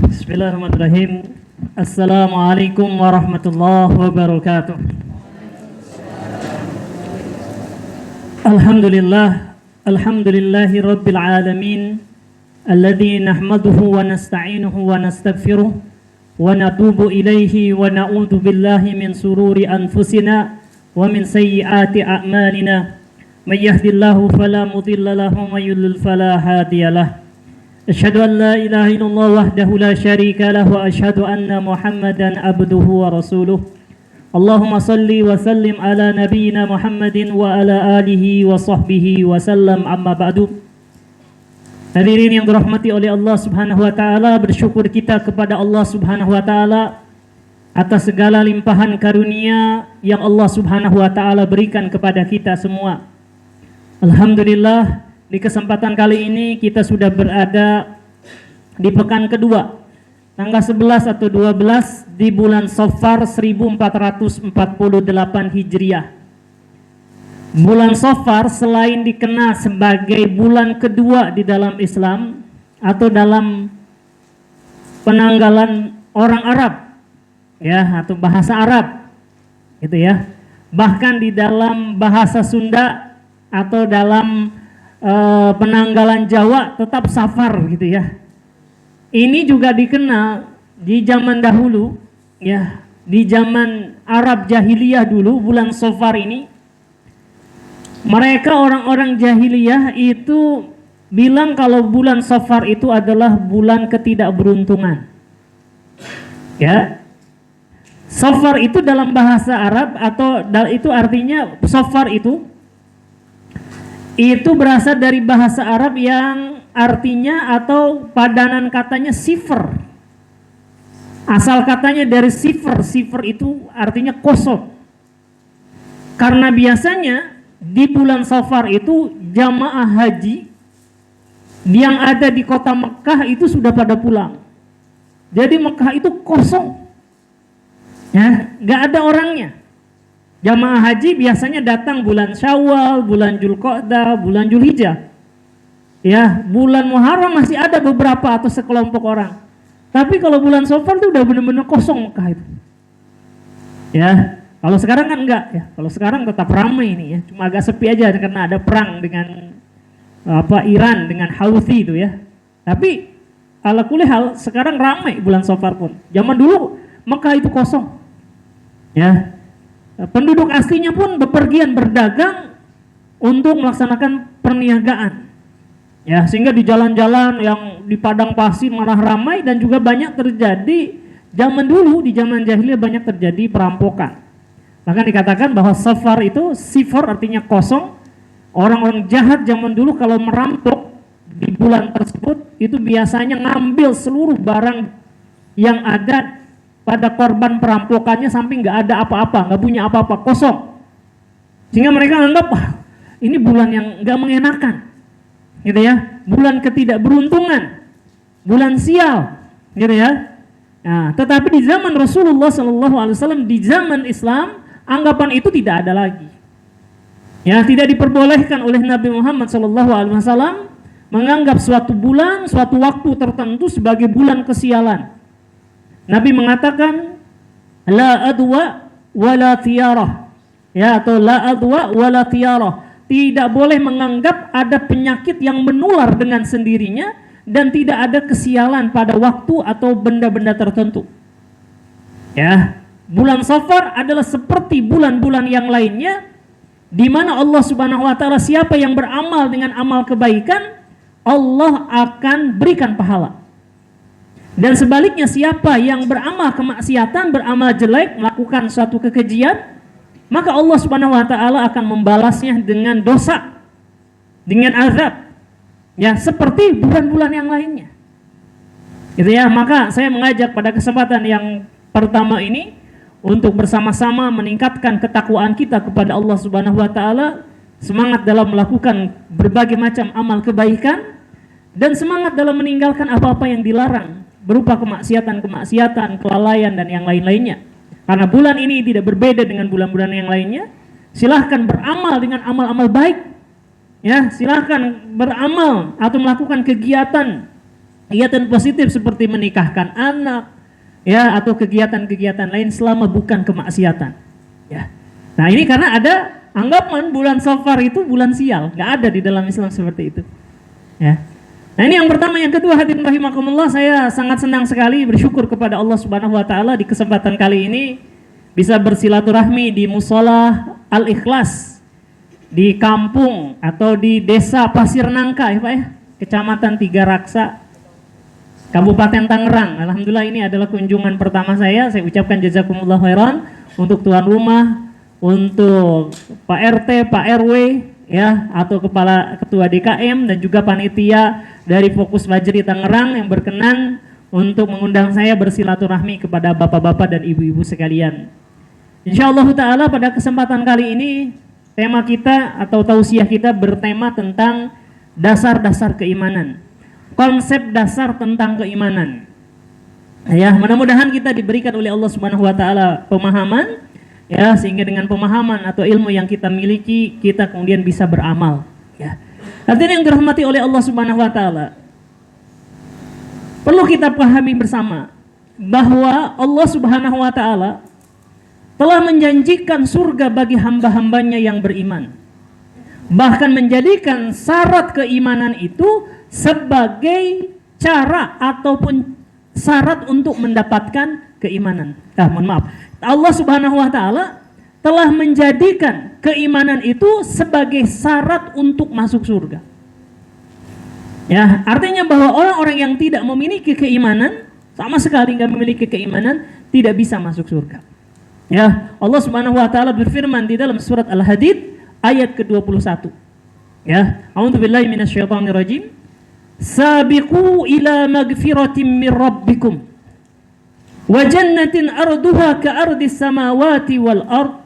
Bismillahirrahmanirrahim. Assalamualaikum warahmatullahi wabarakatuh. Alhamdulillahi rabbil alamin, alladzi nahmaduhu wa nasta'inuhu wa nastaghfiruh wa natubu ilaihi wa na'udzu billahi min sururi anfusina wa min sayyiati a'malina. May yahdihillahu fala mudilla lahu wa may yudlil fala hadiyalah. Asyhadu an la ilaha illallah wahdahu la syarika lahu wa asyhadu anna Muhammadan abduhu wa rasuluh. Allahumma salli wa sallim ala nabiyyina Muhammadin wa ala alihi wa sahbihi wa sallam, amma ba'du. Hadirin yang dirahmati oleh Allah Subhanahu wa taala, bersyukur kita kepada Allah Subhanahu wa taala atas segala limpahan karunia yang Allah Subhanahu wa taala berikan kepada kita semua. Alhamdulillah, di kesempatan kali ini kita sudah berada di pekan kedua, tanggal 11 atau 12 di bulan Safar 1448 Hijriah. Bulan Safar selain dikenal sebagai bulan kedua di dalam Islam atau dalam penanggalan orang Arab, ya, atau bahasa Arab, gitu ya. Bahkan di dalam bahasa Sunda atau dalam penanggalan Jawa tetap Safar, gitu ya. Ini juga dikenal di zaman dahulu, ya, di zaman Arab jahiliyah dulu. Bulan Safar ini mereka orang-orang jahiliyah itu bilang kalau bulan Safar itu adalah bulan ketidakberuntungan, ya. Safar itu dalam bahasa Arab atau itu artinya Safar itu berasal dari bahasa Arab yang artinya atau padanan katanya sifr. Asal katanya dari sifr. Sifr itu artinya kosong. Karena biasanya di bulan Safar itu jamaah haji yang ada di kota Mekah itu sudah pada pulang. Jadi Mekah itu kosong, ya, nggak ada orangnya. Jamaah haji biasanya datang bulan Syawal, bulan Dzulqa'dah, bulan Dzulhijjah. Ya, bulan Muharram masih ada beberapa atau sekelompok orang. Tapi kalau bulan Safar itu udah benar-benar kosong Mekah itu. Ya, kalau sekarang kan enggak ya. Kalau sekarang tetap ramai ini ya. Cuma agak sepi aja karena ada perang dengan Iran dengan Houthi itu ya. Tapi ala kulli hal sekarang ramai bulan Safar pun. Zaman dulu Mekah itu kosong. Ya. Penduduk aslinya pun bepergian berdagang untuk melaksanakan perniagaan, ya, sehingga di jalan-jalan yang di padang pasir malah ramai. Dan juga banyak terjadi zaman dulu, di zaman jahiliyah banyak terjadi perampokan. Bahkan dikatakan bahwa Safar itu sifar artinya kosong. Orang-orang jahat zaman dulu kalau merampok di bulan tersebut itu biasanya ngambil seluruh barang yang ada pada korban perampokannya sampai nggak ada apa-apa, nggak punya apa-apa, kosong. Sehingga mereka anggap, wah, ini bulan yang nggak mengenakan, gitu ya, bulan ketidakberuntungan, bulan sial, gitu ya. Nah, tetapi di zaman Rasulullah SAW, di zaman Islam, anggapan itu tidak ada lagi. Ya, tidak diperbolehkan oleh Nabi Muhammad SAW menganggap suatu bulan, suatu waktu tertentu sebagai bulan kesialan. Nabi mengatakan la adwa wala tiyarah, ya, atau la adwa wala tiyarah. Tidak boleh menganggap ada penyakit yang menular dengan sendirinya dan tidak ada kesialan pada waktu atau benda-benda tertentu. Ya, bulan Safar adalah seperti bulan-bulan yang lainnya di mana Allah Subhanahu wa taala, siapa yang beramal dengan amal kebaikan, Allah akan berikan pahala. Dan sebaliknya, siapa yang beramal kemaksiatan, beramal jelek, melakukan suatu kekejian, maka Allah Subhanahu wa taala akan membalasnya dengan dosa, dengan azab. Ya, seperti bulan-bulan yang lainnya. Gitu ya, maka saya mengajak pada kesempatan yang pertama ini untuk bersama-sama meningkatkan ketakwaan kita kepada Allah Subhanahu wa taala, semangat dalam melakukan berbagai macam amal kebaikan dan semangat dalam meninggalkan apa-apa yang dilarang, berupa kemaksiatan, kelalaian dan yang lain-lainnya. Karena bulan ini tidak berbeda dengan bulan-bulan yang lainnya. Silahkan beramal dengan amal-amal baik, ya, silahkan beramal atau melakukan kegiatan kegiatan positif seperti menikahkan anak, ya, atau kegiatan-kegiatan lain selama bukan kemaksiatan. Ya. Nah ini karena ada anggapan bulan Safar itu bulan sial, nggak ada di dalam Islam seperti itu. Ya. Nah ini yang pertama. Yang kedua, hadirin rahimakumullah, saya sangat senang sekali bersyukur kepada Allah Subhanahu Wa Taala di kesempatan kali ini bisa bersilaturahmi di Musola Al-Ikhlas di kampung atau di desa Pasir Nangka, ya Pak ya, Kecamatan Tiga Raksa, Kabupaten Tangerang. Alhamdulillah ini adalah kunjungan pertama saya. Saya ucapkan jazakumullah khairan untuk tuan rumah, untuk Pak RT, Pak RW, ya, atau kepala ketua DKM dan juga panitia dari Fokus Fajri Tangerang yang berkenan untuk mengundang saya bersilaturahmi kepada bapak-bapak dan ibu-ibu sekalian. Insyaallah taala pada kesempatan kali ini tema kita atau tausiah kita bertema tentang dasar-dasar keimanan. Konsep dasar tentang keimanan. Ya, mudah-mudahan kita diberikan oleh Allah Subhanahu wa taala pemahaman, ya, sehingga dengan pemahaman atau ilmu yang kita miliki kita kemudian bisa beramal, ya. Hadirin yang dirahmati oleh Allah Subhanahu wa taala, perlu kita pahami bersama bahwa Allah Subhanahu wa taala telah menjanjikan surga bagi hamba-hambanya yang beriman. Bahkan menjadikan syarat keimanan itu sebagai cara ataupun syarat untuk mendapatkan keimanan. Mohon maaf. Allah Subhanahu wa taala telah menjadikan keimanan itu sebagai syarat untuk masuk surga. Ya, artinya bahwa orang-orang yang tidak memiliki keimanan, sama sekali nggak memiliki keimanan, tidak bisa masuk surga. Ya, Allah Subhanahu wa taala berfirman di dalam surat Al-Hadid ayat ke-21. Ya, a'udzubillahi minasyaitonirrajim. Sabiqu ila magfiratin min rabbikum wa jannatin arduha ka'ardis samawati wal ard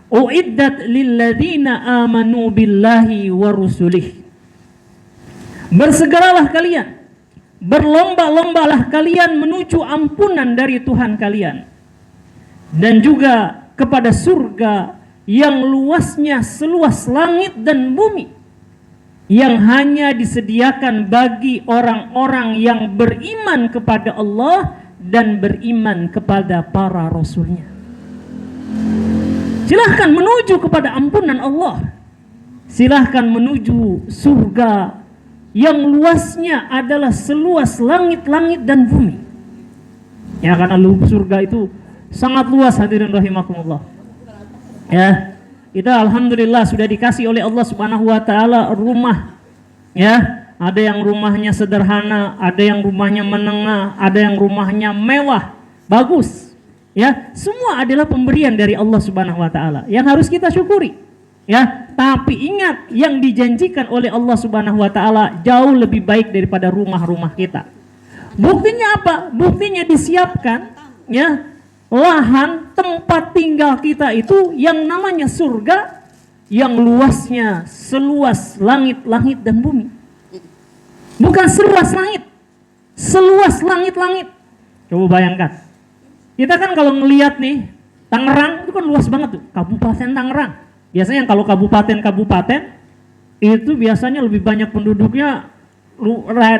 uiddat lilladzina amanu billahi wa rusulih. Bersegeralah kalian, berlomba-lombalah kalian menuju ampunan dari Tuhan kalian, dan juga kepada surga yang luasnya seluas langit dan bumi, yang hanya disediakan bagi orang-orang yang beriman kepada Allah dan beriman kepada para rasulnya. Silahkan menuju kepada ampunan Allah, silahkan menuju surga yang luasnya adalah seluas langit-langit dan bumi. Ya, karena surga itu sangat luas, hadirin rahimakumullah. Ya, kita alhamdulillah sudah dikasih oleh Allah Subhanahu wa taala rumah. Ya, ada yang rumahnya sederhana, ada yang rumahnya menengah, ada yang rumahnya mewah, bagus. Ya, semua adalah pemberian dari Allah Subhanahu wa taala yang harus kita syukuri. Ya, tapi ingat, yang dijanjikan oleh Allah Subhanahu wa taala jauh lebih baik daripada rumah-rumah kita. Buktinya apa? Buktinya disiapkan, ya, lahan tempat tinggal kita itu yang namanya surga, yang luasnya seluas langit-langit dan bumi. Bukan seluas langit, seluas langit-langit. Coba bayangkan, kita kan kalau ngelihat nih Tangerang itu kan luas banget tuh, Kabupaten Tangerang. Biasanya kalau kabupaten itu biasanya lebih banyak penduduknya,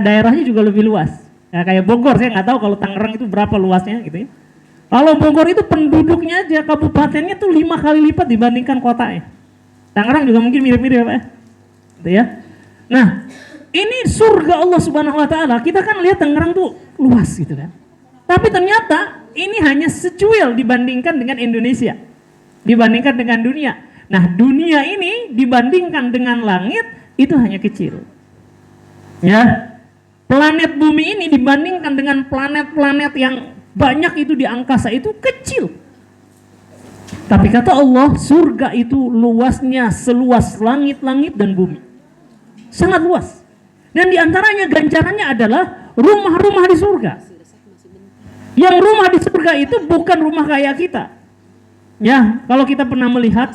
daerahnya juga lebih luas. Ya, kayak Bogor, saya nggak tahu kalau Tangerang itu berapa luasnya gitu ya. Kalau Bogor itu penduduknya aja kabupatennya tuh 5 kali lipat dibandingkan kotanya. Tangerang juga mungkin mirip-mirip, ya, gitu ya. Nah, ini surga Allah Subhanahu wa taala. Kita kan lihat Tangerang tuh luas gitu kan. Tapi ternyata ini hanya secuil dibandingkan dengan Indonesia, dibandingkan dengan dunia. Nah, dunia ini dibandingkan dengan langit itu hanya kecil. Ya. Planet bumi ini dibandingkan dengan planet-planet yang banyak itu di angkasa itu kecil. Tapi kata Allah, surga itu luasnya seluas langit-langit dan bumi. Sangat luas. Dan diantaranya ganjarannya adalah rumah-rumah di surga. Yang rumah di surga itu bukan rumah kayak kita. Ya, kalau kita pernah melihat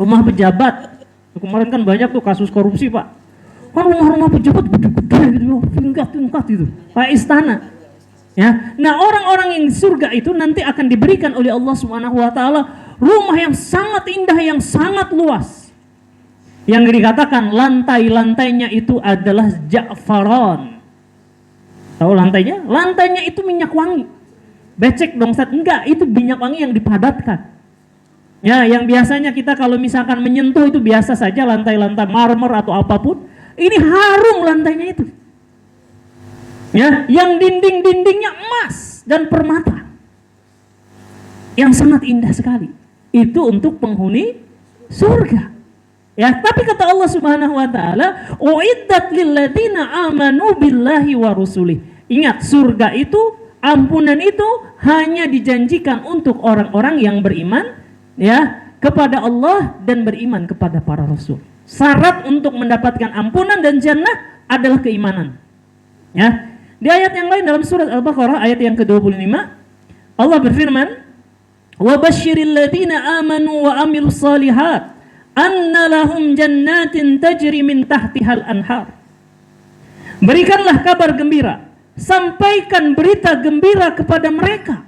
rumah pejabat, kemarin kan banyak tuh kasus korupsi, Pak. Kan rumah-rumah pejabat gede-gede gitu, tingkat-tingkat gitu, kayak istana. Ya, nah orang-orang yang surga itu nanti akan diberikan oleh Allah Subhanahu wa taala rumah yang sangat indah, yang sangat luas. Yang dikatakan lantai-lantainya itu adalah ja'faran. Tahu lantainya? Lantainya itu minyak wangi. Becek dong Ustaz. Enggak, itu minyak wangi yang dipadatkan. Ya, yang biasanya kita kalau misalkan menyentuh itu biasa saja lantai-lantai marmer atau apapun. Ini harum lantainya itu. Ya, yang dinding-dindingnya emas dan permata. Yang sangat indah sekali. Itu untuk penghuni surga. Ya, tapi kata Allah Subhanahu wa taala, "Uiddat lil ladzina amanu billahi wa rusulih." Ingat, surga itu, ampunan itu hanya dijanjikan untuk orang-orang yang beriman ya kepada Allah dan beriman kepada para rasul. Syarat untuk mendapatkan ampunan dan jannah adalah keimanan. Ya. Di ayat yang lain dalam surat Al-Baqarah ayat yang ke-25, Allah berfirman, "Wa basyiril ladzina amanu wa amilus shalihat anna lahum jannatin tajri min tahtihal anhar." Berikanlah kabar gembira, sampaikan berita gembira kepada mereka.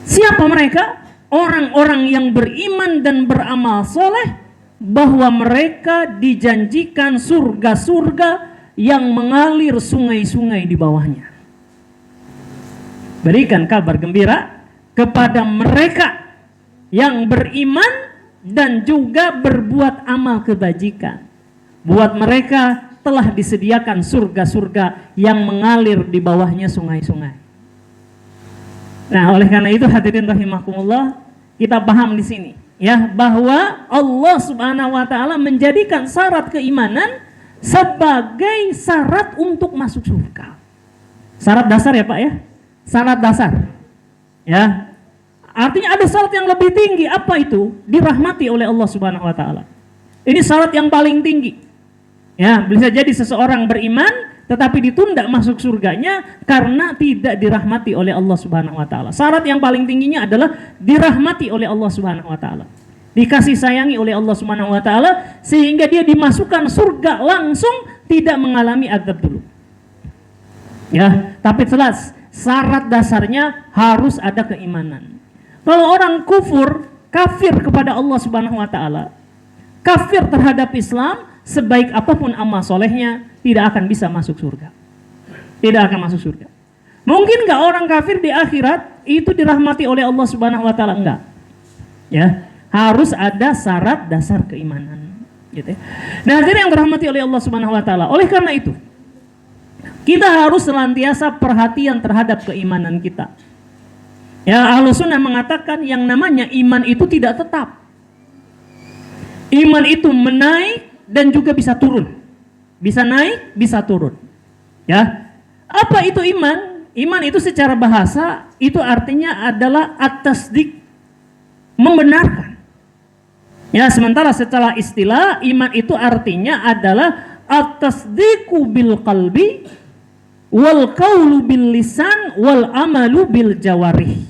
Siapa mereka? Orang-orang yang beriman dan beramal soleh, bahwa mereka dijanjikan surga-surga yang mengalir sungai-sungai di bawahnya. Berikan kabar gembira kepada mereka yang beriman dan juga berbuat amal kebajikan. Buat mereka telah disediakan surga-surga yang mengalir di bawahnya sungai-sungai. Nah, oleh karena itu hadirin rahimakumullah, kita paham di sini ya bahwa Allah Subhanahu wa taala menjadikan syarat keimanan sebagai syarat untuk masuk surga. Syarat dasar ya Pak ya? Syarat dasar. Ya. Artinya ada syarat yang lebih tinggi, apa itu? Dirahmati oleh Allah Subhanahu wa taala. Ini syarat yang paling tinggi. Ya, bisa jadi seseorang beriman tetapi ditunda masuk surganya karena tidak dirahmati oleh Allah Subhanahu wa taala. Syarat yang paling tingginya adalah dirahmati oleh Allah Subhanahu wa taala. Dikasih sayangi oleh Allah Subhanahu wa taala sehingga dia dimasukkan surga langsung, tidak mengalami azab dulu. Ya, tapi jelas syarat dasarnya harus ada keimanan. Kalau orang kafir kepada Allah Subhanahu wa taala, kafir terhadap Islam, sebaik apapun amal solehnya tidak akan bisa masuk surga. Tidak akan masuk surga. Mungkin enggak orang kafir di akhirat itu dirahmati oleh Allah Subhanahu wa taala? Enggak. Ya, harus ada syarat dasar keimanan, gitu ya. Nah, hadirin yang dirahmati oleh Allah Subhanahu wa taala, oleh karena itu kita harus senantiasa perhatian terhadap keimanan kita. Ya, Ahlus Sunnah mengatakan yang namanya iman itu tidak tetap. Iman itu menaik dan juga bisa turun. Bisa naik, bisa turun. Ya. Apa itu iman? Iman itu secara bahasa itu artinya adalah at-tasdiq, membenarkan. Ya, sementara secara istilah iman itu artinya adalah at-tasdiqu bil qalbi wal qaulu bil lisan wal amalu bil jawarih.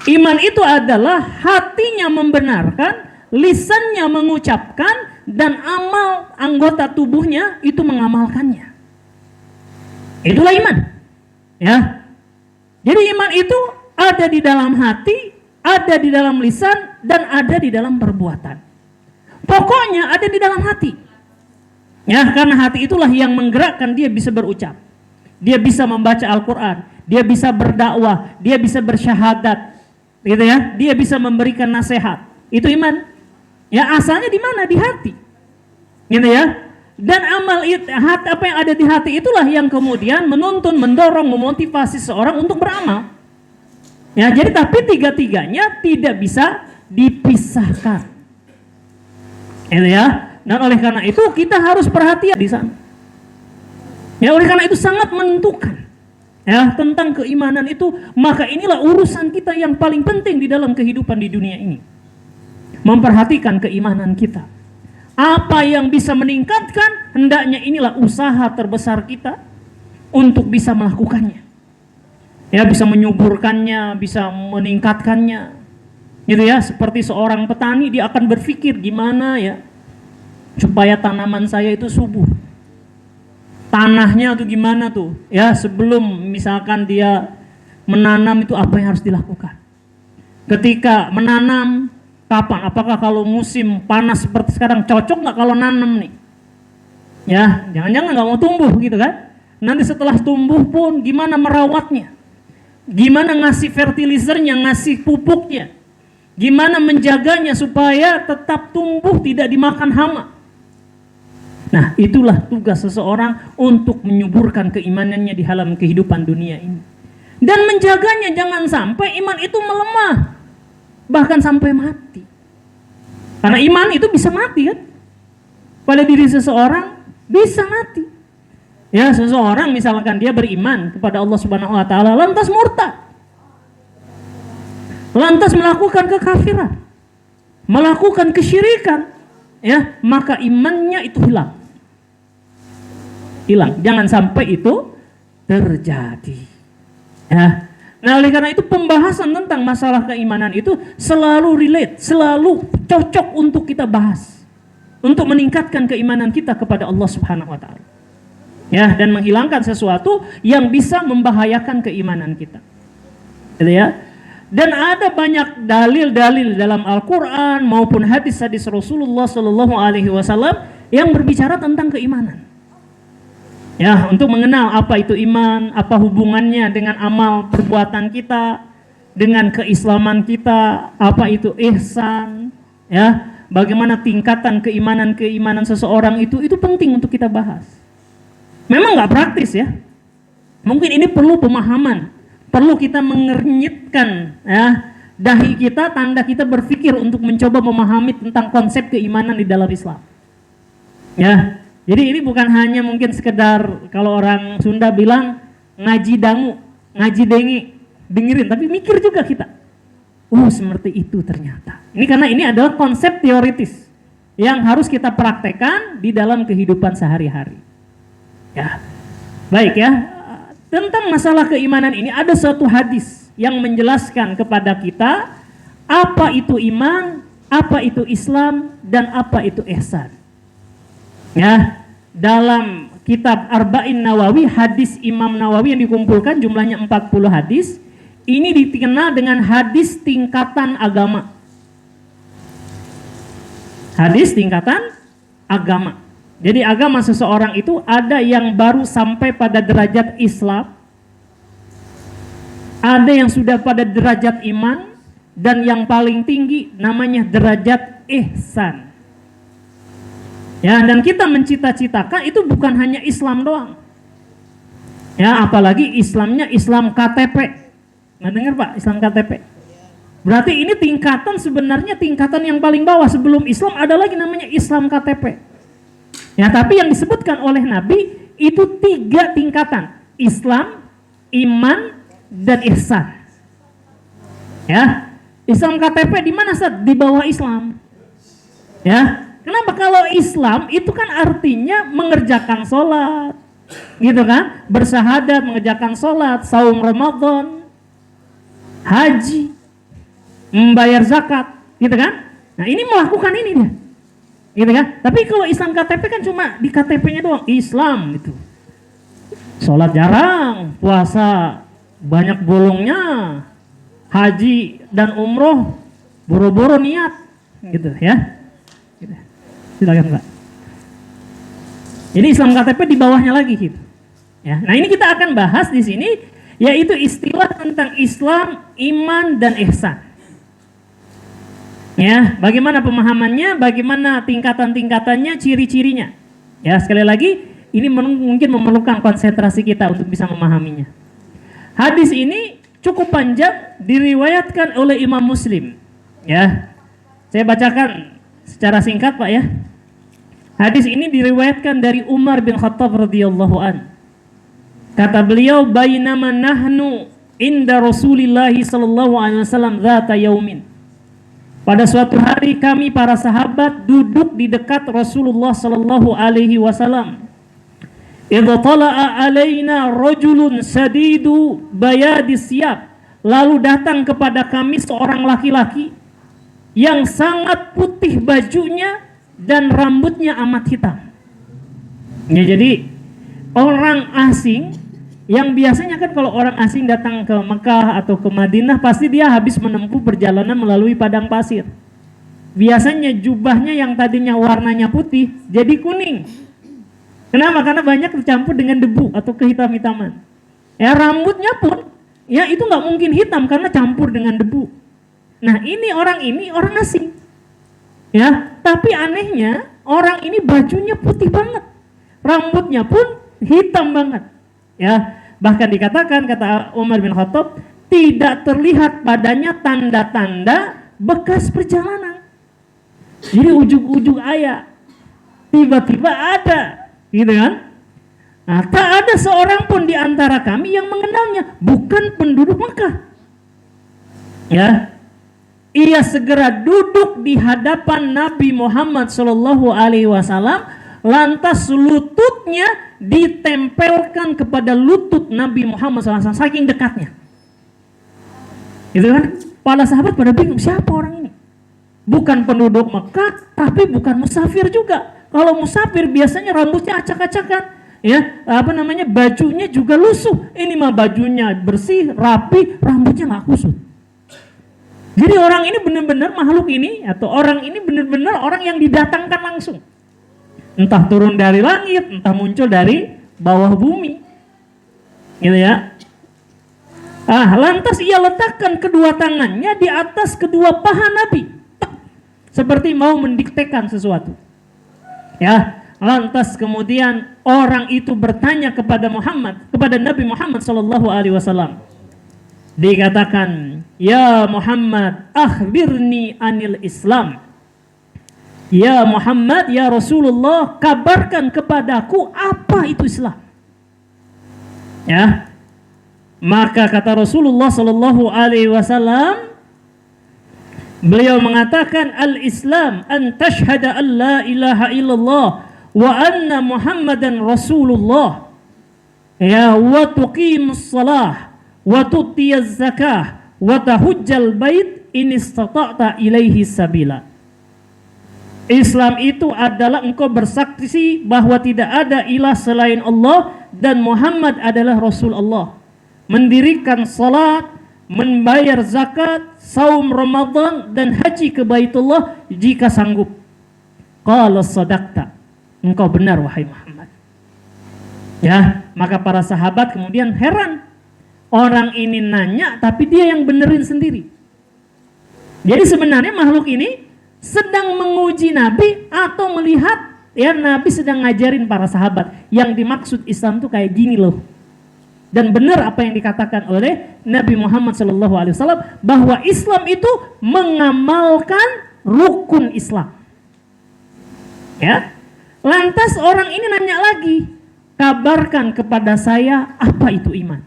Iman itu adalah hatinya membenarkan, lisannya mengucapkan, dan amal anggota tubuhnya itu mengamalkannya. Itulah iman. Ya. Jadi iman itu ada di dalam hati, ada di dalam lisan, dan ada di dalam perbuatan. Pokoknya ada di dalam hati. Ya, karena hati itulah yang menggerakkan dia bisa berucap. Dia bisa membaca Al-Qur'an, dia bisa berdakwah, dia bisa bersyahadat. Gitu ya. Dia bisa memberikan nasihat. Itu iman. Ya, asalnya di mana? Di hati. Gitu ya. Dan amal itu, apa yang ada di hati itulah yang kemudian menuntun, mendorong, memotivasi seorang untuk beramal. Ya, jadi tapi tiga-tiganya tidak bisa dipisahkan. Gitu ya. Dan oleh karena itu kita harus perhatian di sana. Ya, oleh karena itu sangat menentukan ya tentang keimanan itu, maka inilah urusan kita yang paling penting di dalam kehidupan di dunia ini. Memperhatikan keimanan kita. Apa yang bisa meningkatkan, hendaknya inilah usaha terbesar kita untuk bisa melakukannya. Ya, bisa menyuburkannya, bisa meningkatkannya. Gitu ya, seperti seorang petani dia akan berpikir gimana ya supaya tanaman saya itu subur. Tanahnya tuh gimana tuh? Ya, sebelum misalkan dia menanam itu apa yang harus dilakukan? Ketika menanam, kapan? Apakah kalau musim panas seperti sekarang cocok nggak kalau nanam nih? Ya, jangan-jangan nggak mau tumbuh gitu kan? Nanti setelah tumbuh pun gimana merawatnya, gimana ngasih fertilizernya, ngasih pupuknya, gimana menjaganya supaya tetap tumbuh tidak dimakan hama. Nah, itulah tugas seseorang untuk menyuburkan keimanannya di dalam kehidupan dunia ini. Dan menjaganya jangan sampai iman itu melemah, bahkan sampai mati. Karena iman itu bisa mati kan? Pada diri seseorang bisa mati. Ya, seseorang misalkan dia beriman kepada Allah Subhanahu wa taala lantas murtad. Lantas melakukan kekafiran, melakukan kesyirikan, ya, maka imannya itu hilang. Hilang. Jangan sampai itu terjadi. Ya. Nah, oleh karena itu pembahasan tentang masalah keimanan itu selalu relate, selalu cocok untuk kita bahas, untuk meningkatkan keimanan kita kepada Allah Subhanahu wa taala. Ya, dan menghilangkan sesuatu yang bisa membahayakan keimanan kita. Gitu ya. Dan ada banyak dalil-dalil dalam Al-Qur'an maupun hadis-hadis Rasulullah Shallallahu alaihi wasallam yang berbicara tentang keimanan. Ya, untuk mengenal apa itu iman, apa hubungannya dengan amal perbuatan kita, dengan keislaman kita, apa itu ihsan, ya, bagaimana tingkatan keimanan seseorang itu penting untuk kita bahas. Memang nggak praktis ya, mungkin ini perlu pemahaman, perlu kita mengernyitkan ya dahi kita, tanda kita berpikir untuk mencoba memahami tentang konsep keimanan di dalam Islam. Ya. Jadi ini bukan hanya mungkin sekedar kalau orang Sunda bilang ngaji dangu, ngaji dengi, dengerin, tapi mikir juga kita. Seperti itu ternyata. Ini karena ini adalah konsep teoritis yang harus kita praktekkan di dalam kehidupan sehari-hari. Ya. Baik ya. Tentang masalah keimanan ini ada suatu hadis yang menjelaskan kepada kita apa itu iman, apa itu Islam, dan apa itu ihsan. Ya, dalam kitab Arba'in Nawawi, hadis Imam Nawawi yang dikumpulkan jumlahnya 40 hadis, ini dikenal dengan hadis tingkatan agama. Hadis tingkatan agama. Jadi agama seseorang itu ada yang baru sampai pada derajat Islam, ada yang sudah pada derajat iman, dan yang paling tinggi namanya derajat ihsan. Ya, dan kita mencita-citakan itu bukan hanya Islam doang. Ya, apalagi Islamnya Islam KTP. Nggak dengar Pak, Islam KTP. Berarti ini tingkatan, sebenarnya tingkatan yang paling bawah. Sebelum Islam ada lagi namanya Islam KTP. Ya, tapi yang disebutkan oleh Nabi itu 3 tingkatan. Islam, iman, dan ihsan. Ya, Islam KTP di mana Ustaz? Di bawah Islam. Ya. Kenapa? Kalau Islam itu kan artinya mengerjakan sholat, gitu kan? Bersahadat, mengerjakan sholat, saum Ramadan, haji, membayar zakat, gitu kan? Nah, ini melakukan ini dia, gitu kan? Tapi kalau Islam KTP kan cuma di KTP-nya doang, Islam itu. Sholat jarang, puasa banyak bolongnya, haji dan umroh boro-boro niat, gitu ya. Gitu. Silakan Pak. Jadi Islam KTP di bawahnya lagi gitu. Ya. Nah, ini kita akan bahas di sini yaitu istilah tentang Islam, iman, dan ihsan. Ya, bagaimana pemahamannya, bagaimana tingkatan-tingkatannya, ciri-cirinya. Ya, sekali lagi ini mungkin memerlukan konsentrasi kita untuk bisa memahaminya. Hadis ini cukup panjang, diriwayatkan oleh Imam Muslim. Ya. Saya bacakan secara singkat Pak ya. Hadis ini diriwayatkan dari Umar bin Khattab radhiyallahu an. Kata beliau, bainama nahnu inda Rasulillah sallallahu alaihi wasallam dzata yaumin. Pada suatu hari kami para sahabat duduk di dekat Rasulullah sallallahu alaihi wasallam. Idza tala'a alaina rajulun sadidu bayadis siyab. Lalu datang kepada kami seorang laki-laki yang sangat putih bajunya dan rambutnya amat hitam. Ya, jadi orang asing yang biasanya kan kalau orang asing datang ke Mekah atau ke Madinah pasti dia habis menempuh perjalanan melalui padang pasir. Biasanya jubahnya yang tadinya warnanya putih jadi kuning. Kenapa? Karena banyak tercampur dengan debu atau kehitam-hitaman. Ya, rambutnya pun ya itu nggak mungkin hitam karena campur dengan debu. Nah, ini orang asing. Ya, tapi anehnya orang ini bajunya putih banget. Rambutnya pun hitam banget. Ya, bahkan dikatakan kata Umar bin Khattab tidak terlihat padanya tanda-tanda bekas perjalanan. Jadi ujug-ujug ayah tiba-tiba ada, gitu kan? Nah, tak ada seorang pun di antara kami yang mengenalnya, bukan penduduk Mekah. Ya, ia segera duduk di hadapan Nabi Muhammad SAW, lantas lututnya ditempelkan kepada lutut Nabi Muhammad SAW, saking dekatnya. Itu kan, para sahabat pada bingung, siapa orang ini? Bukan penduduk Mekah, tapi bukan musafir juga. Kalau musafir biasanya rambutnya acak-acakan, ya, bajunya juga lusuh. Ini mah bajunya bersih, rapi, rambutnya nggak kusut. Jadi orang ini benar-benar makhluk ini, atau orang ini benar-benar orang yang didatangkan langsung. Entah turun dari langit, entah muncul dari bawah bumi. Gitu ya. Lantas ia letakkan kedua tangannya di atas kedua paha Nabi. Seperti mau mendiktekan sesuatu. Ya, lantas kemudian orang itu bertanya kepada Nabi Muhammad SAW. Dikatakan, "Ya Muhammad, akhbirni anil Islam." Ya Muhammad, ya Rasulullah, kabarkan kepadaku apa itu Islam. Ya. Maka kata Rasulullah SAW, beliau mengatakan, al-Islam an tashhada an la ilaha illallah wa anna Muhammadan Rasulullah, ya, wa tuqimus salah wa tutiyaz zakah wa tahujjal bait in istata'ta ilaihi sabila. Islam itu adalah engkau bersaksi bahwa tidak ada ilah selain Allah dan Muhammad adalah Rasul Allah, mendirikan salat, membayar zakat, saum Ramadan, dan haji ke Baitullah jika sanggup. Qala sadaqta, engkau benar wahai Muhammad. Ya, maka para sahabat kemudian heran. Orang ini nanya tapi dia yang benerin sendiri. Jadi sebenarnya makhluk ini sedang menguji Nabi atau melihat ya Nabi sedang ngajarin para sahabat. Yang dimaksud Islam tuh kayak gini loh. Dan benar apa yang dikatakan oleh Nabi Muhammad SAW bahwa Islam itu mengamalkan rukun Islam. Ya, lantas orang ini nanya lagi, kabarkan kepada saya apa itu iman.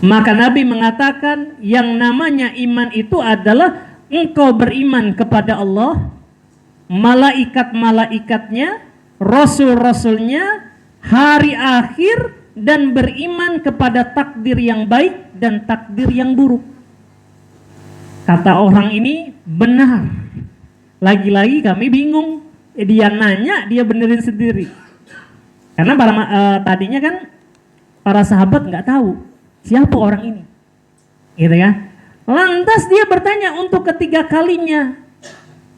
Maka Nabi mengatakan yang namanya iman itu adalah engkau beriman kepada Allah, malaikat-malaikatnya, rasul-rasulnya, hari akhir, dan beriman kepada takdir yang baik dan takdir yang buruk. Kata orang ini benar. Lagi-lagi kami bingung. Dia nanya, dia benerin sendiri. Karena tadinya kan para sahabat nggak tahu siapa orang ini, gitu kan? Lantas dia bertanya untuk ketiga kalinya,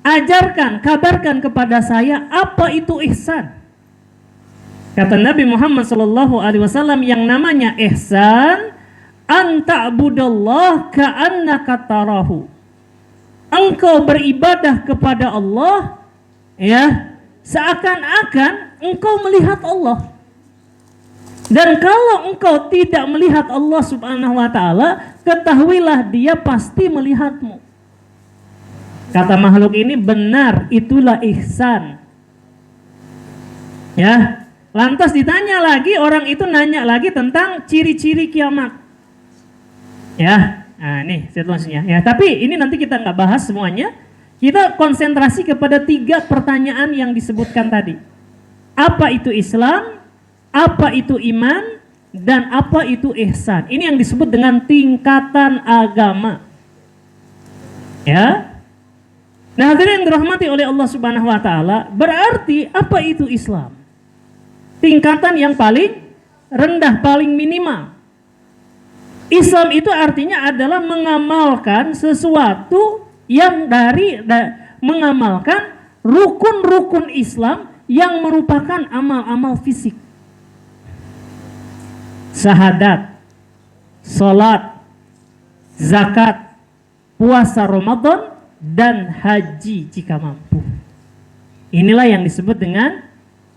ajarkan, kabarkan kepada saya apa itu ihsan. Kata Nabi Muhammad SAW, yang namanya ihsan, an ta'budallah ka'annaka tarahu. Engkau beribadah kepada Allah, ya, seakan-akan engkau melihat Allah. Dan kalau engkau tidak melihat Allah Subhanahu wa ta'ala, ketahuilah dia pasti melihatmu. Kata makhluk ini benar, itulah ihsan. Ya, lantas ditanya lagi, orang itu nanya lagi tentang ciri-ciri kiamat. Ya, nah ini situasinya. Ya, tapi ini nanti kita nggak bahas semuanya. Kita konsentrasi kepada 3 pertanyaan yang disebutkan tadi. Apa itu Islam? Apa itu iman, dan apa itu ihsan? Ini yang disebut dengan tingkatan agama. Ya. Nah, hadirin yang dirahmati oleh Allah Subhanahu wa taala, berarti apa itu Islam? Tingkatan yang paling rendah, paling minimal. Islam itu artinya adalah mengamalkan sesuatu yang mengamalkan rukun-rukun Islam yang merupakan amal-amal fisik. Syahadat, salat, zakat, puasa Ramadan, dan haji jika mampu. Inilah yang disebut dengan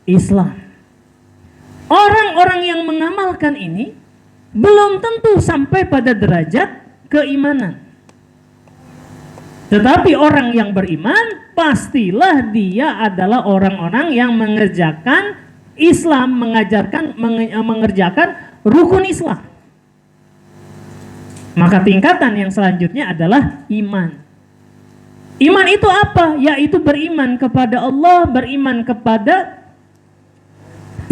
Islam. Orang-orang yang mengamalkan ini belum tentu sampai pada derajat keimanan. Tetapi orang yang beriman pastilah dia adalah orang-orang yang mengerjakan Islam, mengerjakan rukun Islam. Maka tingkatan yang selanjutnya adalah iman. Iman itu apa? Yaitu beriman kepada Allah, beriman kepada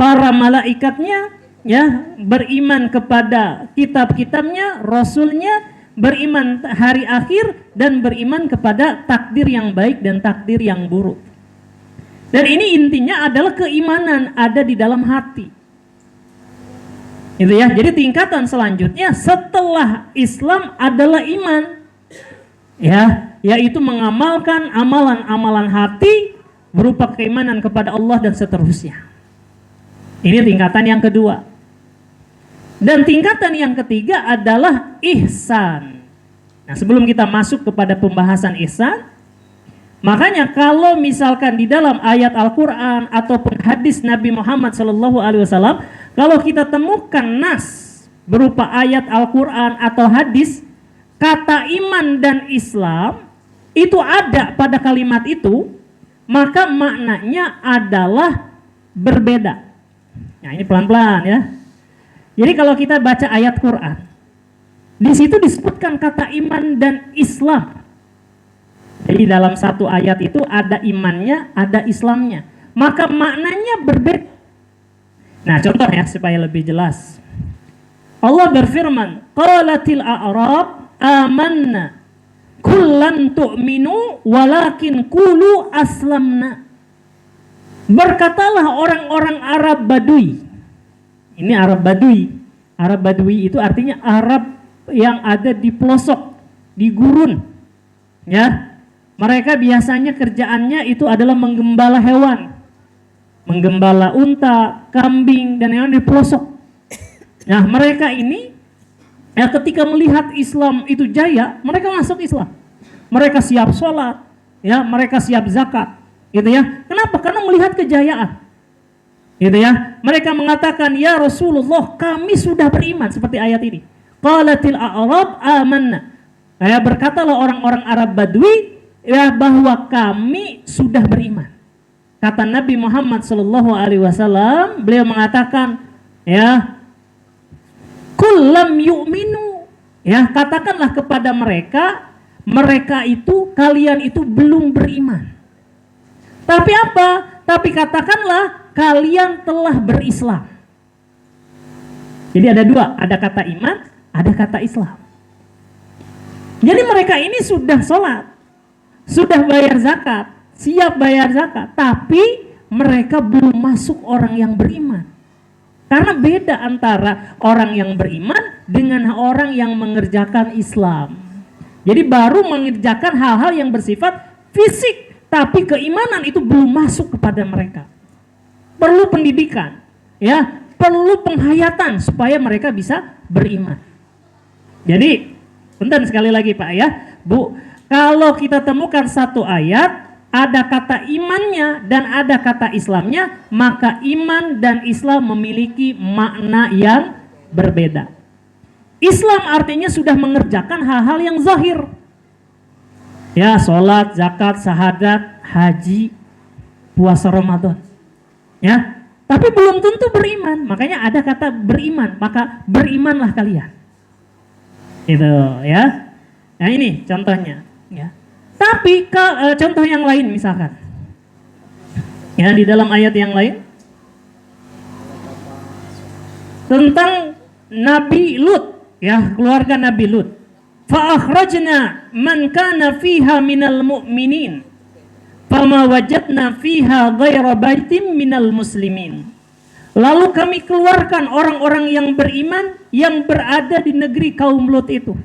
para malaikatnya, ya, beriman kepada kitab-kitabnya, rasulnya, beriman hari akhir, dan beriman kepada takdir yang baik dan takdir yang buruk. Dan ini intinya adalah keimanan ada di dalam hati. Itu ya. Jadi tingkatan selanjutnya setelah Islam adalah iman. Ya, yaitu mengamalkan amalan-amalan hati berupa keimanan kepada Allah dan seterusnya. Ini tingkatan yang kedua. Dan tingkatan yang ketiga adalah ihsan. Nah, sebelum kita masuk kepada pembahasan ihsan, makanya kalau misalkan di dalam ayat Al-Quran ataupun hadis Nabi Muhammad SAW, kalau kita temukan nas berupa ayat Al-Quran atau hadis, kata iman dan Islam itu ada pada kalimat itu, maka maknanya adalah berbeda. Nah, ini pelan-pelan ya. Jadi kalau kita baca ayat Quran, di situ disebutkan kata iman dan Islam. Jadi dalam satu ayat itu ada imannya, ada Islamnya. Maka maknanya berbeda. Nah, contoh ya supaya lebih jelas. Allah berfirman, qalatil a'rab amanna kullan tu'minu walakin qulu aslamna. Berkatalah orang-orang Arab Badui. Ini Arab Badui. Arab Badui itu artinya Arab yang ada di pelosok, di gurun. Ya. Mereka biasanya kerjaannya itu adalah menggembala hewan. Menggembala unta, kambing, dan yang di pelosok. Nah, mereka ini ya ketika melihat Islam itu jaya, mereka masuk Islam. Mereka siap sholat, ya, mereka siap zakat, gitu ya. Kenapa? Karena melihat kejayaan, gitu ya. Mereka mengatakan, ya Rasulullah, kami sudah beriman, seperti ayat ini. Qalatil a'rab amanna. Ya, berkatalah orang-orang Arab Badui, ya, bahwa kami sudah beriman. Kata Nabi Muhammad SAW, beliau mengatakan, ya, kullam yu'minu, ya, katakanlah kepada mereka, mereka itu, kalian itu belum beriman. Tapi apa? Tapi katakanlah kalian telah berislam. Jadi ada dua, ada kata iman, ada kata Islam. Jadi mereka ini sudah sholat, sudah bayar zakat, siap bayar zakat, tapi mereka belum masuk orang yang beriman. Karena beda antara orang yang beriman dengan orang yang mengerjakan Islam. Jadi baru mengerjakan hal-hal yang bersifat fisik, tapi keimanan itu belum masuk kepada mereka. Perlu pendidikan, ya, perlu penghayatan supaya mereka bisa beriman. Jadi, bentar sekali lagi Pak ya, Bu, kalau kita temukan satu ayat, ada kata imannya dan ada kata Islamnya, maka iman dan Islam memiliki makna yang berbeda. Islam artinya sudah mengerjakan hal-hal yang zahir. Ya, sholat, zakat, syahadat, haji, puasa Ramadan. Ya, tapi belum tentu beriman. Makanya ada kata beriman, maka berimanlah kalian. Itu ya. Nah, ini contohnya, ya. Tapi contoh yang lain misalkan, ya, di dalam ayat yang lain tentang Nabi Lut, ya, keluarga Nabi Lut. Fa akhrajna man kana fiha minal mu'minin fama wajadna fiha ghaira baitin minal muslimin. Lalu kami keluarkan orang-orang yang beriman yang berada di negeri kaum Lut itu.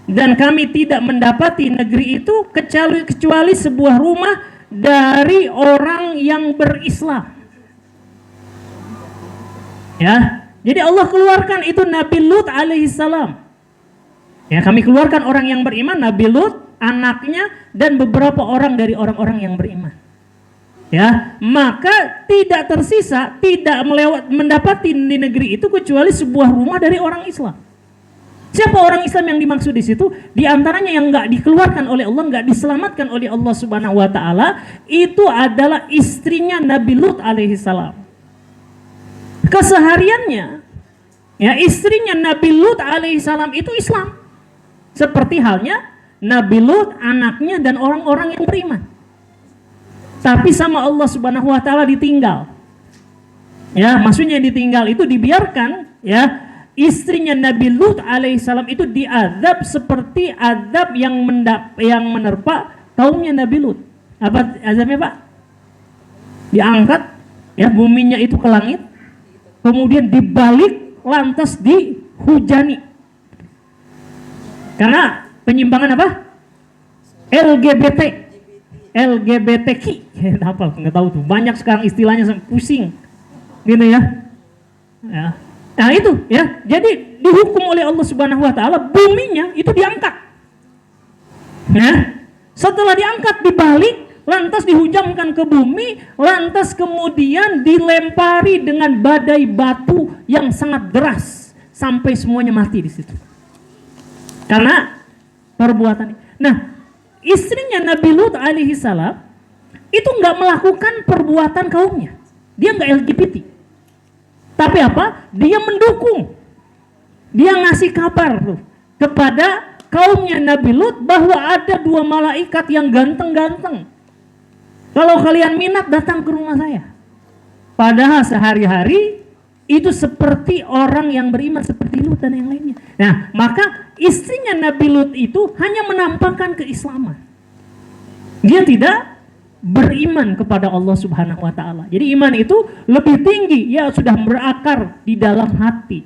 Dan kami tidak mendapati negeri itu kecuali sebuah rumah dari orang yang berislam. Ya, jadi Allah keluarkan itu Nabi Lut alaihissalam. Ya, kami keluarkan orang yang beriman, Nabi Lut, anaknya, dan beberapa orang dari orang-orang yang beriman. Ya, maka tidak tersisa, tidak mendapati di negeri itu kecuali sebuah rumah dari orang Islam. Siapa orang Islam yang dimaksud di situ? Di antaranya yang nggak dikeluarkan oleh Allah, nggak diselamatkan oleh Allah Subhanahu Wa Taala, itu adalah istrinya Nabi Lut alaihissalam. Kesehariannya, ya, istrinya Nabi Lut alaihissalam itu Islam, seperti halnya Nabi Lut, anaknya, dan orang-orang yang beriman. Tapi sama Allah Subhanahu Wa Taala ditinggal. Ya, maksudnya ditinggal itu dibiarkan, ya. Istrinya Nabi Lut alaihissalam itu diazab seperti azab yang menerpa kaumnya Nabi Lut. Apa azabnya, Pak? Diangkat, ya, buminya itu ke langit, kemudian dibalik, lantas dihujani. Karena penyimpangan apa? LGBTQ, apa nggak tahu tuh, banyak sekarang istilahnya, pusing, gitu ya. Ya. Nah itu, ya, jadi dihukum oleh Allah Subhanahu Wa Taala, buminya itu diangkat. Nah, setelah diangkat, dibalik, lantas dihujamkan ke bumi, lantas kemudian dilempari dengan badai batu yang sangat deras sampai semuanya mati di situ. Karena perbuatan. Nah, istrinya Nabi Lut alaihissalam itu nggak melakukan perbuatan kaumnya, dia nggak LGBT. Tapi apa? Dia mendukung, dia ngasih kabar tuh kepada kaumnya Nabi Lut bahwa ada 2 malaikat yang ganteng-ganteng. Kalau kalian minat, datang ke rumah saya. Padahal sehari-hari itu seperti orang yang beriman seperti Lut dan yang lainnya. Nah, maka istrinya Nabi Lut itu hanya menampakkan keislaman. Dia tidak beriman kepada Allah Subhanahu Wa Taala. Jadi iman itu lebih tinggi, ya, sudah berakar di dalam hati.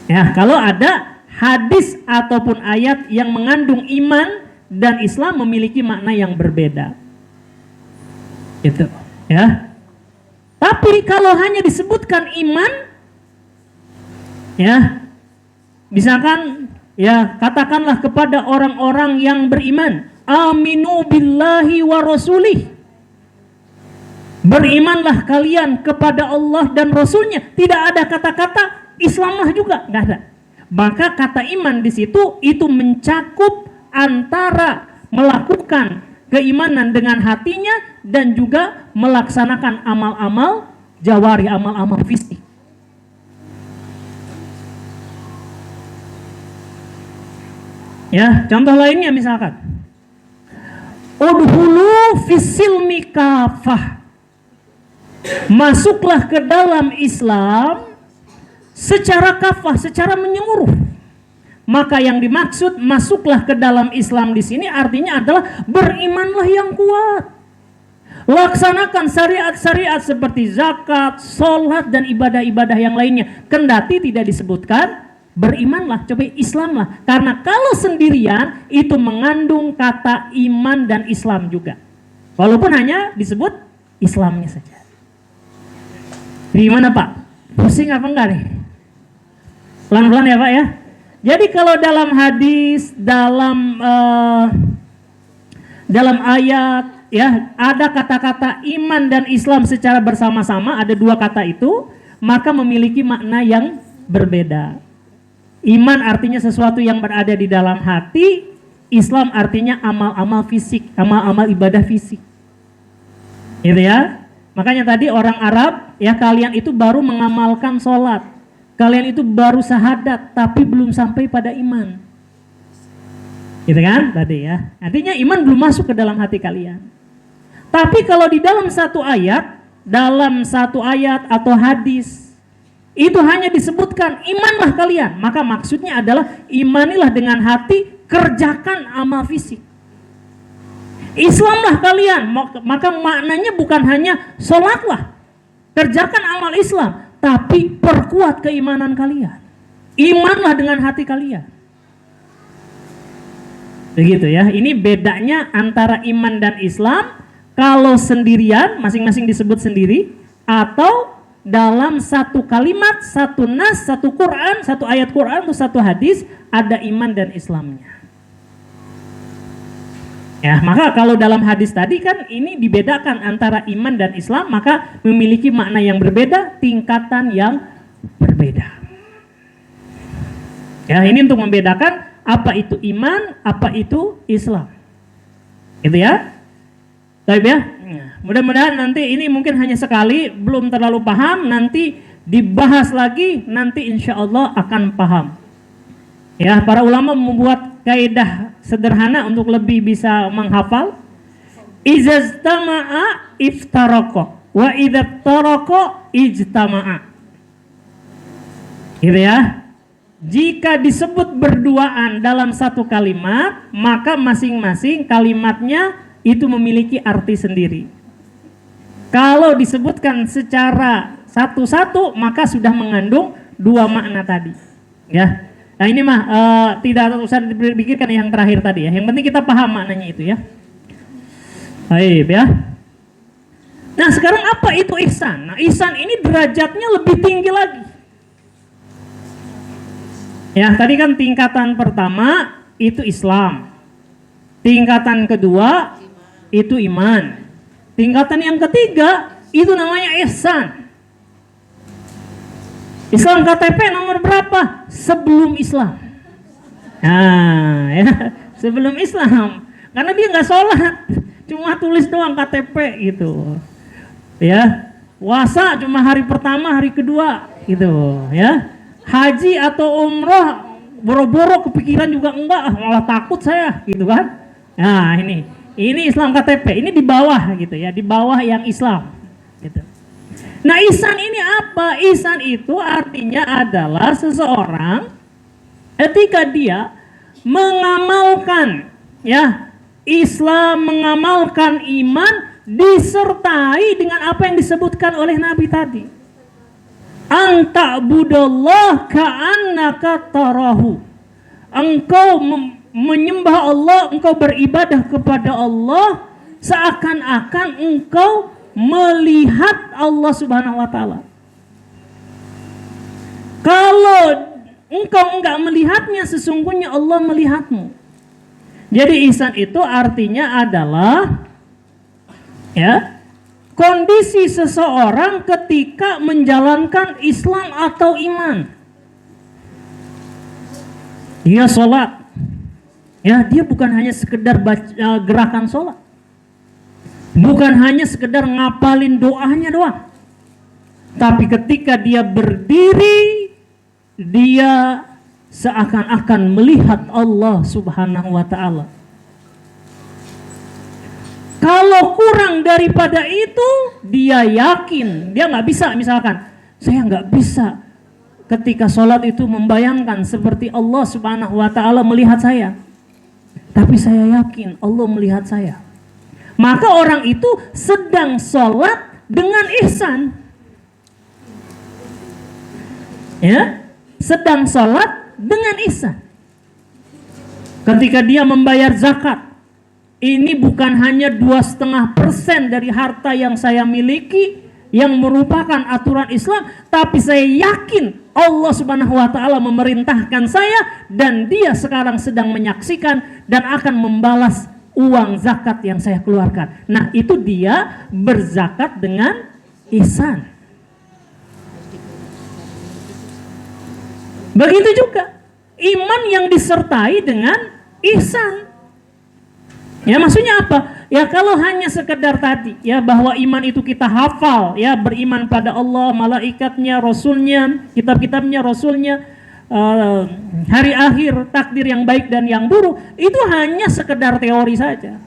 Ya, kalau ada hadis ataupun ayat yang mengandung iman dan Islam memiliki makna yang berbeda. Itu, ya. Tapi kalau hanya disebutkan iman, ya, misalkan, ya, katakanlah kepada orang-orang yang beriman, aminu billahi wa rasulih, berimanlah kalian kepada Allah dan Rasulnya. Tidak ada kata-kata Islamlah juga, nggak ada. Maka kata iman di situ itu mencakup antara melakukan keimanan dengan hatinya dan juga melaksanakan amal-amal jawari, amal-amal fisik. Ya, contoh lainnya misalkan, udhulu fisilmi kafah, masuklah ke dalam Islam secara kafah, secara menyeluruh. Maka yang dimaksud masuklah ke dalam Islam di sini artinya adalah berimanlah yang kuat. Laksanakan syariat-syariat seperti zakat, sholat, dan ibadah-ibadah yang lainnya. Kendati tidak disebutkan berimanlah, coba Islamlah. Karena kalau sendirian itu mengandung kata iman dan Islam juga. Walaupun hanya disebut Islamnya saja. Gimana Pak? Pusing apa enggak nih? Pelan-pelan ya Pak ya. Jadi kalau dalam hadis, dalam ayat, ya, ada kata-kata iman dan Islam secara bersama-sama, ada 2 kata itu, maka memiliki makna yang berbeda. Iman artinya sesuatu yang berada di dalam hati, Islam artinya amal-amal fisik, amal-amal ibadah fisik. Gitu ya. Makanya tadi orang Arab, ya, kalian itu baru mengamalkan sholat, kalian itu baru syahadat, tapi belum sampai pada iman. Gitu kan tadi ya. Artinya iman belum masuk ke dalam hati kalian. Tapi kalau di dalam satu ayat atau hadis, itu hanya disebutkan imanlah kalian, maka maksudnya adalah imanilah dengan hati, kerjakan amal fisik. Islamlah kalian, maka maknanya bukan hanya sholatlah, kerjakan amal Islam, tapi perkuat keimanan kalian. Imanlah dengan hati kalian. Begitu ya. Ini bedanya antara iman dan Islam. Kalau sendirian, masing-masing disebut sendiri, atau dalam satu kalimat, satu nas, satu Quran, satu ayat Quran atau satu hadis, ada iman dan Islamnya. Ya, maka kalau dalam hadis tadi kan ini dibedakan antara iman dan Islam, maka memiliki makna yang berbeda, tingkatan yang berbeda. Ya, ini untuk membedakan apa itu iman, apa itu Islam. Itu ya. Baik ya. Mudah-mudahan nanti ini mungkin hanya sekali, belum terlalu paham, nanti dibahas lagi, nanti insya Allah akan paham. Ya, para ulama membuat kaidah sederhana untuk lebih bisa menghafal. Izastama'a iftaraqa wa idzattaraqa ijtama'a. Gitu ya. Jika disebut berduaan dalam satu kalimat, maka masing-masing kalimatnya itu memiliki arti sendiri. Kalau disebutkan secara satu-satu, maka sudah mengandung dua makna tadi. Ya. Nah ini mah tidak usah dipikirkan yang terakhir tadi ya. Yang penting kita paham maknanya itu ya. Baik ya. Nah sekarang apa itu ihsan? Nah ihsan ini derajatnya lebih tinggi lagi. Ya tadi kan tingkatan pertama itu Islam. Tingkatan kedua itu iman. Tingkatan yang ketiga itu namanya ihsan. Islam KTP nomor berapa? Sebelum Islam. Nah, ya, sebelum Islam. Karena dia nggak sholat, cuma tulis doang KTP gitu. Ya, puasa cuma hari pertama, hari kedua gitu. Ya, haji atau umroh boro-boro kepikiran juga enggak, malah takut saya gitu kan. Nah ini Islam KTP, ini di bawah gitu ya, di bawah yang Islam gitu. Nah ihsan ini apa? Ihsan itu artinya adalah seseorang ketika dia mengamalkan ya Islam, mengamalkan iman disertai dengan apa yang disebutkan oleh Nabi tadi. Anta budallah ka'annaka tarahu. Engkau menyembah Allah, engkau beribadah kepada Allah seakan-akan engkau melihat Allah Subhanahu wa taala. Kalau engkau enggak melihatnya, sesungguhnya Allah melihatmu. Jadi ihsan itu artinya adalah ya, kondisi seseorang ketika menjalankan Islam atau iman. Dia sholat, ya dia bukan hanya sekedar gerakan sholat, bukan hanya sekedar ngapalin doanya doang, tapi ketika dia berdiri, dia seakan-akan melihat Allah Subhanahu wa ta'ala. Kalau kurang daripada itu, dia yakin, dia nggak bisa, misalkan saya nggak bisa ketika sholat itu membayangkan seperti Allah Subhanahu wa ta'ala melihat saya, tapi saya yakin Allah melihat saya. Maka orang itu sedang sholat dengan ihsan, ya, sedang sholat dengan ihsan. Ketika dia membayar zakat, ini bukan hanya 2,5% dari harta yang saya miliki yang merupakan aturan Islam, tapi saya yakin Allah Subhanahu wa ta'ala memerintahkan saya dan dia sekarang sedang menyaksikan dan akan membalas uang zakat yang saya keluarkan. Nah itu dia berzakat dengan ihsan. Begitu juga iman yang disertai dengan ihsan. Ya maksudnya apa? Ya kalau hanya sekedar tadi ya bahwa iman itu kita hafal ya, beriman pada Allah, malaikatnya, rasulnya, kitab-kitabnya, rasulnya, hari akhir, takdir yang baik dan yang buruk, itu hanya sekedar teori saja.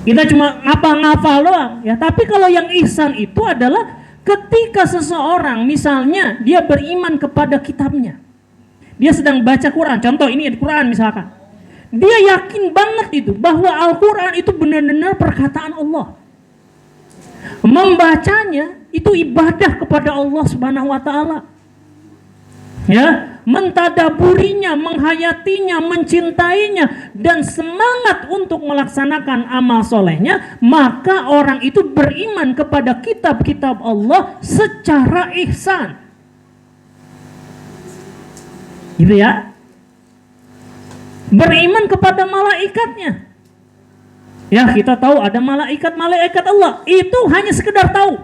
Kita cuma ngafal-ngafal doang ya. Tapi kalau yang ihsan itu adalah ketika seseorang misalnya dia beriman kepada kitabnya, dia sedang baca Quran, contoh ini di Quran misalkan, dia yakin banget itu bahwa Al-Quran itu benar-benar perkataan Allah. Membacanya itu ibadah kepada Allah Subhanahu wa ta'ala. Ya, mentadaburinya, menghayatinya, mencintainya, dan semangat untuk melaksanakan amal solehnya, maka orang itu beriman kepada kitab-kitab Allah secara ihsan. Gitu ya. Beriman kepada malaikatnya. Ya, kita tahu ada malaikat Allah. Itu hanya sekedar tahu.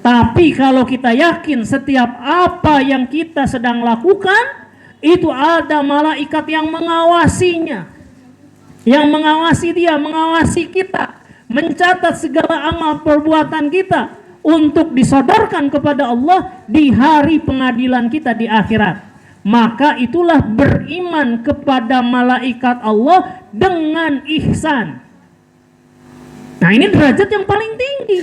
Tapi kalau kita yakin setiap apa yang kita sedang lakukan, itu ada malaikat yang mengawasinya. Yang mengawasi dia, mengawasi kita. Mencatat segala amal perbuatan kita untuk disodorkan kepada Allah di hari pengadilan kita di akhirat. Maka itulah beriman kepada malaikat Allah dengan ihsan. Nah, ini derajat yang paling tinggi.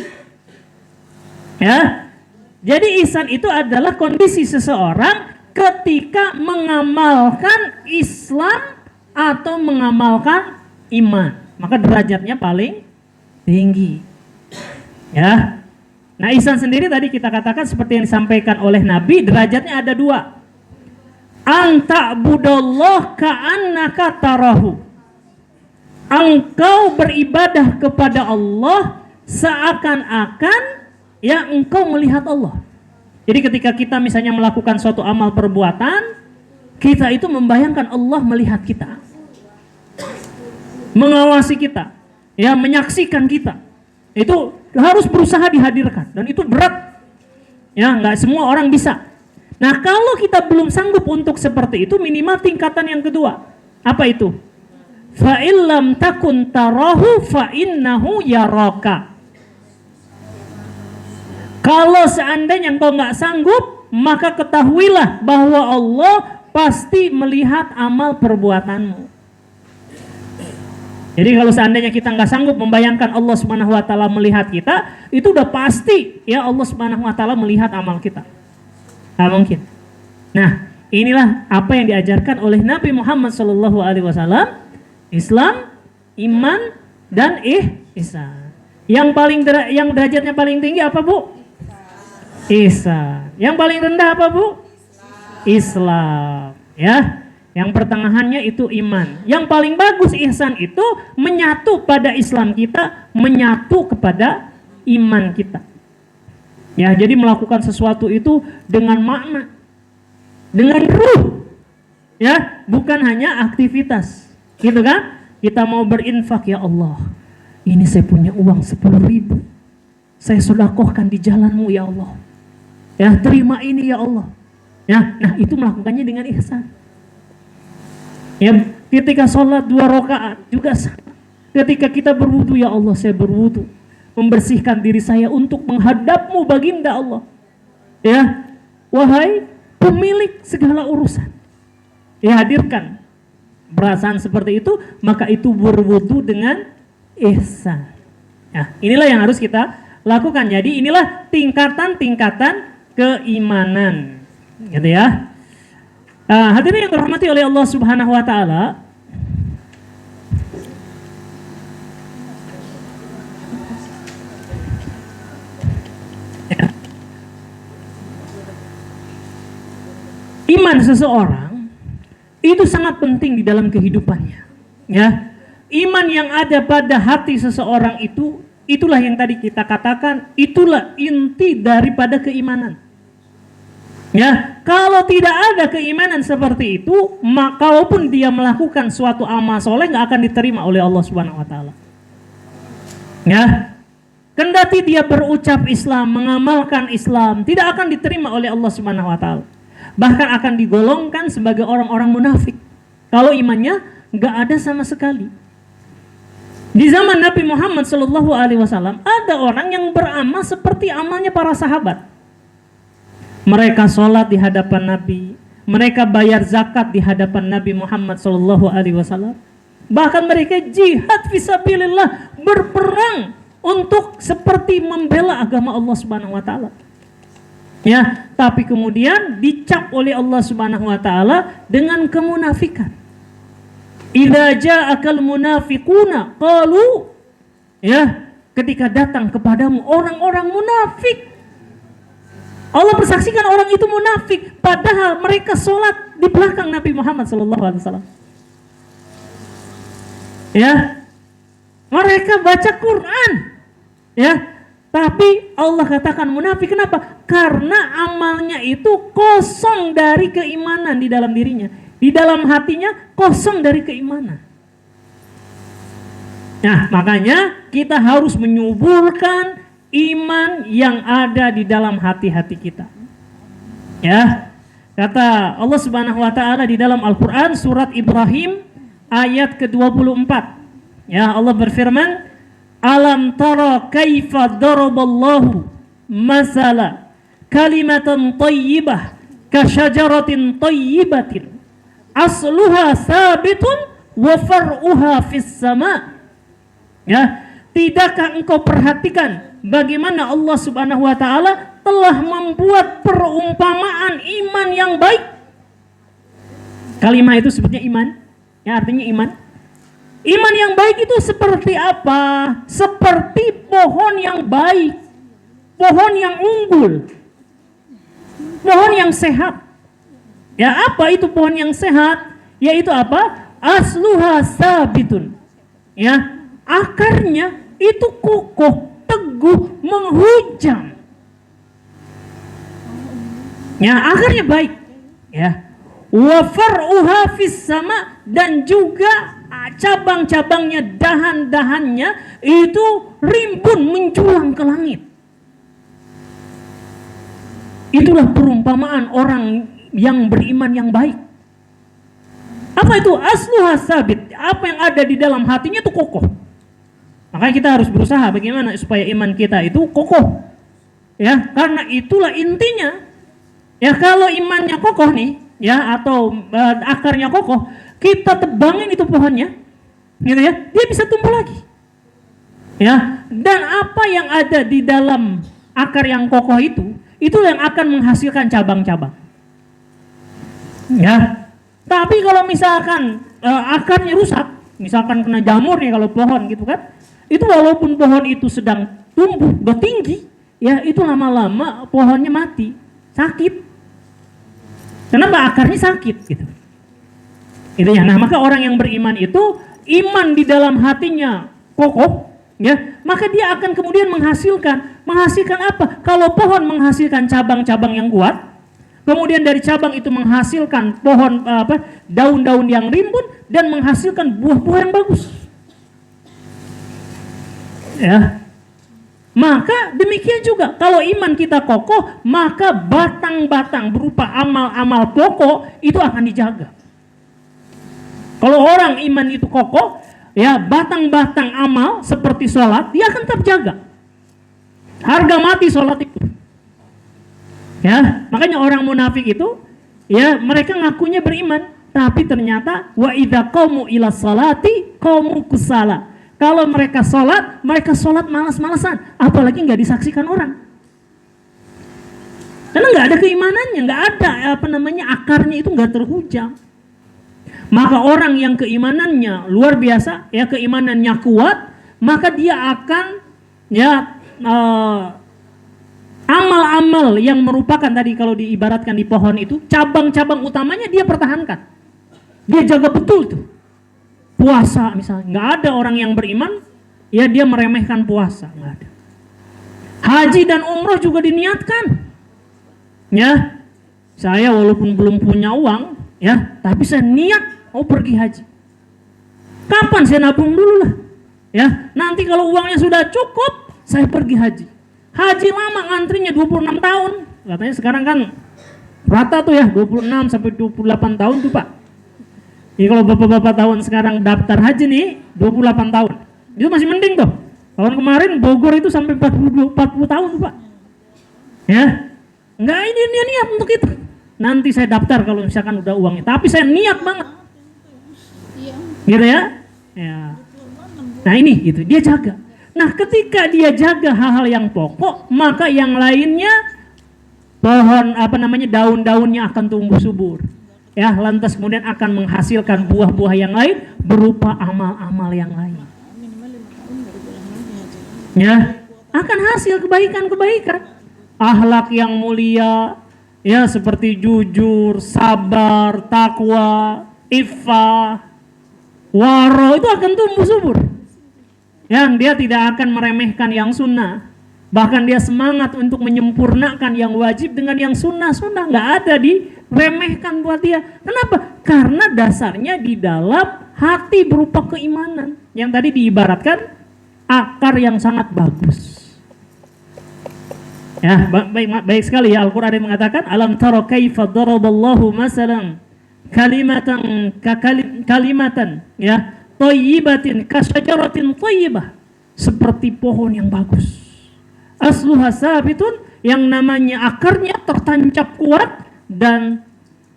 Ya. Jadi ihsan itu adalah kondisi seseorang ketika mengamalkan Islam atau mengamalkan iman. Maka derajatnya paling tinggi. Ya. Nah, ihsan sendiri tadi kita katakan seperti yang disampaikan oleh Nabi, derajatnya ada dua. Anta'budallah ka'annaka tarahu. Engkau beribadah kepada Allah seakan-akan ya engkau melihat Allah. Jadi ketika kita misalnya melakukan suatu amal perbuatan, kita itu membayangkan Allah melihat kita, mengawasi kita, ya menyaksikan kita. Itu harus berusaha dihadirkan dan itu berat. Ya, nggak semua orang bisa. Nah, kalau kita belum sanggup untuk seperti itu, minimal tingkatan yang kedua. Apa itu? Fa illam takun tarahu fa innahu yaraka. Kalau seandainya engkau nggak sanggup, maka ketahuilah bahwa Allah pasti melihat amal perbuatanmu. Jadi kalau seandainya kita nggak sanggup membayangkan Allah Subhanahu wa taala melihat kita, itu udah pasti ya Allah Subhanahu wa taala melihat amal kita. Nggak mungkin. Nah, inilah apa yang diajarkan oleh Nabi Muhammad SAW. Islam, iman, dan ihsan. Yang derajatnya paling tinggi apa, Bu? Ihsan. Yang paling rendah apa, Bu? Islam. Ya. Yang pertengahannya itu iman. Yang paling bagus ihsan itu menyatu pada Islam kita, menyatu kepada iman kita. Ya, jadi melakukan sesuatu itu dengan makna, dengan ruh. Ya, bukan hanya aktivitas. Gitu kan? Kita mau berinfak, ya Allah, ini saya punya uang 10.000, saya sedekahkan di jalanmu ya Allah. Ya, terima ini ya Allah. Ya, nah itu melakukannya dengan ihsan. Ya, ketika sholat 2 rakaat juga sama. Ketika kita berwudu, ya Allah saya berwudu, membersihkan diri saya untuk menghadapmu baginda Allah. Ya, wahai pemilik segala urusan. Ya, hadirkan perasaan seperti itu, maka itu berwudu dengan ihsan. Nah, inilah yang harus kita lakukan. Jadi inilah tingkatan-tingkatan keimanan, gitu ya. Hadirin yang dirahmati oleh Allah Subhanahu wa taala. Ya. Iman seseorang itu sangat penting di dalam kehidupannya. Ya, iman yang ada pada hati seseorang itu, itulah yang tadi kita katakan, itulah inti daripada keimanan. Ya, kalau tidak ada keimanan seperti itu, maka walaupun dia melakukan suatu amal soleh nggak akan diterima oleh Allah Subhanahu Wa Taala. Ya, kendati dia berucap Islam, mengamalkan Islam, tidak akan diterima oleh Allah Subhanahu Wa Taala. Bahkan akan digolongkan sebagai orang-orang munafik kalau imannya nggak ada sama sekali. Di zaman Nabi Muhammad SAW ada orang yang beramal seperti amalnya para sahabat. Mereka sholat di hadapan Nabi, mereka bayar zakat di hadapan Nabi Muhammad SAW. Bahkan mereka jihad fisabilillah, berperang untuk seperti membela agama Allah Subhanahu Wa Taala. Ya, tapi kemudian dicap oleh Allah Subhanahu wa taala dengan kemunafikan. Idza ja'akal munafiquna qalu, ya, ketika datang kepadamu orang-orang munafik, Allah persaksikan orang itu munafik, padahal mereka sholat di belakang Nabi Muhammad SAW. Ya, mereka baca Quran, ya, tapi Allah katakan munafik. Kenapa? Karena amalnya itu kosong dari keimanan di dalam dirinya, di dalam hatinya kosong dari keimanan. Nah, makanya kita harus menyuburkan iman yang ada di dalam hati-hati kita. Ya, kata Allah Subhanahu wa taala di dalam Al-Qur'an surat Ibrahim ayat ke-24. Ya, Allah berfirman, "Alam tara kaifa daraballahu masala kalimatan thayyibah ka syajaratin thayyibatin asluha sabitun wa far'uha fis sama." Ya, tidakkah engkau perhatikan bagaimana Allah Subhanahu wa taala telah membuat perumpamaan iman yang baik? Kalimat itu sebutnya iman, ya, artinya iman. Iman yang baik itu seperti apa? Seperti pohon yang baik, pohon yang unggul, pohon yang sehat. Ya, apa itu pohon yang sehat? Yaitu apa? Asluha sabitun. Ya, akarnya itu kokoh, teguh, menghujam. Ya, akarnya baik. Ya. Wa far'uha fis sama, dan juga cabang-cabangnya, dahan-dahannya itu rimbun menjulang ke langit. Itulah perumpamaan orang yang beriman yang baik. Apa itu? Asluha sabit. Apa yang ada di dalam hatinya itu kokoh. Makanya kita harus berusaha bagaimana supaya iman kita itu kokoh. Ya, karena itulah intinya. Ya, kalau imannya kokoh nih, ya, atau akarnya kokoh, kita tebangin itu pohonnya, gitu ya, dia bisa tumbuh lagi. Ya, dan apa yang ada di dalam akar yang kokoh itu yang akan menghasilkan cabang-cabang. Ya, tapi kalau misalkan akarnya rusak, misalkan kena jamur nih kalau pohon gitu kan, itu walaupun pohon itu sedang tumbuh, udah tinggi, ya, itu lama-lama pohonnya mati, sakit. Kenapa? Akarnya sakit gitu. Itu ya. Nah, maka orang yang beriman itu iman di dalam hatinya kokoh, ya, maka dia akan kemudian menghasilkan apa? Kalau pohon menghasilkan cabang-cabang yang kuat, kemudian dari cabang itu menghasilkan pohon daun-daun yang rimbun dan menghasilkan buah-buah yang bagus. Ya. Maka demikian juga kalau iman kita kokoh, maka batang-batang berupa amal-amal pokok itu akan dijaga. Kalau orang iman itu kokoh, ya, batang-batang amal seperti sholat dia akan terjaga. Harga mati sholat itu. Ya, makanya orang munafik itu, ya, mereka ngakunya beriman, tapi ternyata wa idza qamu ila sholati qamu kusala. Kalau mereka sholat malas-malasan, apalagi nggak disaksikan orang. Karena nggak ada keimanannya, nggak ada akarnya itu nggak terhujam. Maka orang yang keimanannya luar biasa, ya, keimanannya kuat, maka dia akan, ya, amal-amal yang merupakan tadi kalau diibaratkan di pohon itu, cabang-cabang utamanya dia pertahankan, dia jaga betul tuh. Puasa misalnya, nggak ada orang yang beriman, ya, dia meremehkan puasa, nggak ada. Haji dan umroh juga diniatkan, ya, saya walaupun belum punya uang, ya, tapi saya niat mau pergi haji. Kapan saya nabung dulu lah, ya, nanti kalau uangnya sudah cukup, saya pergi haji. Haji lama ngantrinya 26 tahun, katanya sekarang kan rata tuh ya 26 sampai 28 tahun tuh Pak. Jadi kalau bapak-bapak tahun sekarang daftar haji nih 28 tahun, itu masih mending tuh. Tahun kemarin Bogor itu sampai 40 tahun tuh Pak. Ya, nggak ini niat untuk itu. Nanti saya daftar kalau misalkan udah uangnya. Tapi saya niat banget, gitu ya. Ya. Nah ini gitu, dia jaga. Nah ketika dia jaga hal-hal yang pokok, maka yang lainnya pohon daun-daunnya akan tumbuh subur. Ya, lantas kemudian akan menghasilkan buah-buah yang lain berupa amal-amal yang lain. Ya, akan hasil kebaikan-kebaikan. akhlak yang mulia, ya seperti jujur, sabar, takwa, iffah, waro, itu akan tumbuh subur. Yang dia tidak akan meremehkan yang sunnah, bahkan dia semangat untuk menyempurnakan yang wajib dengan yang sunnah-sunnah, nggak ada diremehkan buat dia. Kenapa? Karena dasarnya di dalam hati berupa keimanan yang tadi diibaratkan akar yang sangat bagus. Ya, baik sekali ya, Al-Qur'an yang mengatakan alam tara kaifa daraballahu masalan kalimatan kalimatan ya thayyibatin kasyajaratin thayyibah, seperti pohon yang bagus. Asluha sabitun, yang namanya akarnya tertancap kuat dan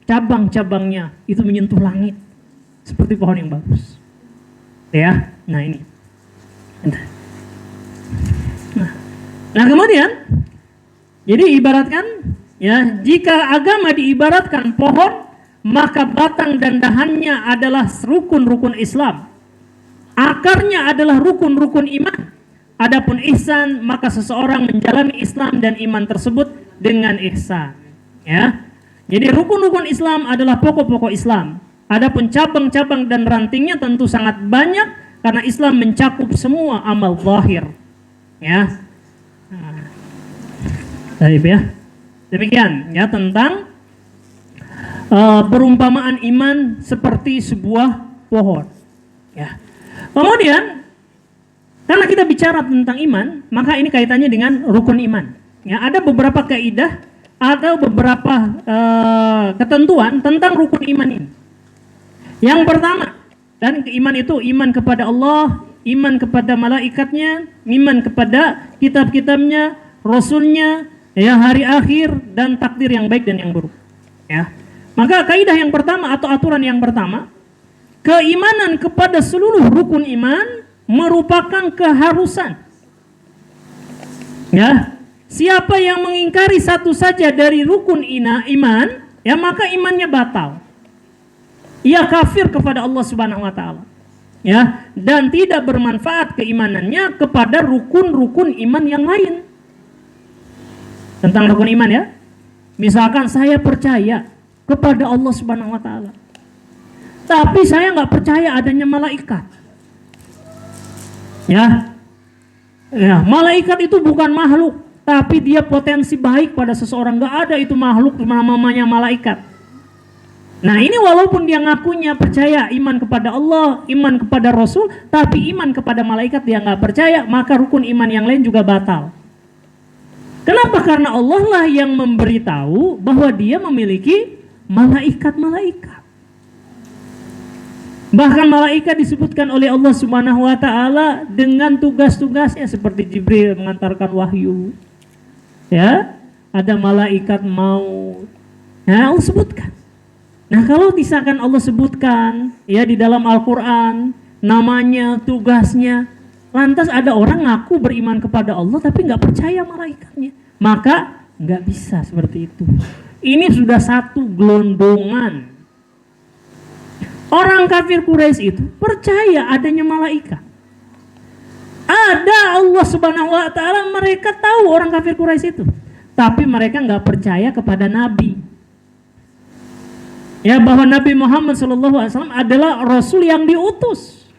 cabang-cabangnya itu menyentuh langit, seperti pohon yang bagus. Ya, nah ini. Nah kemudian, jadi ibaratkan ya, jika agama diibaratkan pohon, maka batang dan dahannya adalah rukun-rukun Islam. Akarnya adalah rukun-rukun iman. Adapun ihsan, maka seseorang menjalani Islam dan iman tersebut dengan ihsan. Ya. Jadi rukun-rukun Islam adalah pokok-pokok Islam. Adapun cabang-cabang dan rantingnya tentu sangat banyak karena Islam mencakup semua amal zahir. Ya. Baik ya. Demikian ya tentang perumpamaan iman seperti sebuah pohon. Ya. Kemudian karena kita bicara tentang iman, maka ini kaitannya dengan rukun iman. Ya, ada beberapa kaidah atau beberapa ketentuan tentang rukun iman ini. Yang pertama, dan iman itu iman kepada Allah, iman kepada malaikatnya, iman kepada kitab-kitabnya, rasulnya, ya hari akhir dan takdir yang baik dan yang buruk. Ya. Maka kaidah yang pertama atau aturan yang pertama, keimanan kepada seluruh rukun iman merupakan keharusan. Ya, siapa yang mengingkari satu saja dari rukun iman, ya maka imannya batal. Ia kafir kepada Allah Subhanahu wa taala. Ya, dan tidak bermanfaat keimanannya kepada rukun-rukun iman yang lain. Tentang rukun iman ya. Misalkan saya percaya kepada Allah Subhanahu wa taala, tapi saya nggak percaya adanya malaikat. Ya, malaikat itu bukan makhluk, tapi dia potensi baik pada seseorang. Nggak ada itu makhluk namanya malaikat. Nah ini walaupun dia ngakunya percaya iman kepada Allah, iman kepada Rasul, tapi iman kepada malaikat dia nggak percaya, maka rukun iman yang lain juga batal. Kenapa? Karena Allah lah yang memberitahu bahwa dia memiliki malaikat-malaikat. Bahkan malaikat disebutkan oleh Allah Subhanahu wa taala dengan tugas-tugasnya seperti Jibril mengantarkan wahyu. Ya, ada malaikat maut. Nah, Allah sebutkan. Nah, kalau misalkan Allah sebutkan ya di dalam Al-Qur'an namanya, tugasnya, lantas ada orang ngaku beriman kepada Allah tapi nggak percaya malaikatnya, maka nggak bisa seperti itu. Ini sudah satu gelondongan. Orang kafir Quraisy itu percaya adanya malaikat. Ada Allah Subhanahu wa taala, mereka tahu orang kafir Quraisy itu. Tapi mereka nggak percaya kepada Nabi. Ya, bahwa Nabi Muhammad SAW adalah Rasul yang diutus.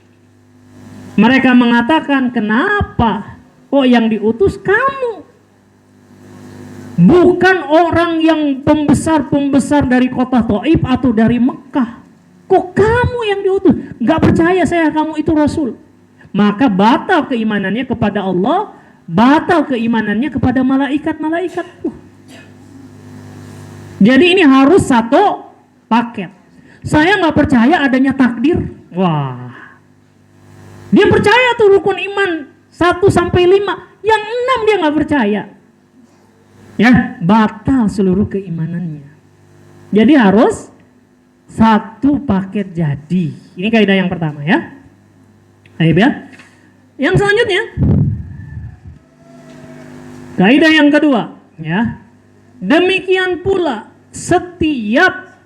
Mereka mengatakan, kenapa kok yang diutus kamu? Bukan orang yang pembesar-pembesar dari kota Thaif atau dari Mekah. Kok kamu yang diutus? Gak percaya saya kamu itu Rasul. Maka batal keimanannya kepada Allah, batal keimanannya kepada malaikat-malaikat. Jadi ini harus satu paket. Saya gak percaya adanya takdir. Wah, dia percaya tuh rukun iman 1-5, yang 6 dia gak percaya. Ya, batal seluruh keimanannya. Jadi harus satu paket jadi. Ini kaidah yang pertama ya. Baik ya. Yang selanjutnya, kaidah yang kedua ya. Demikian pula setiap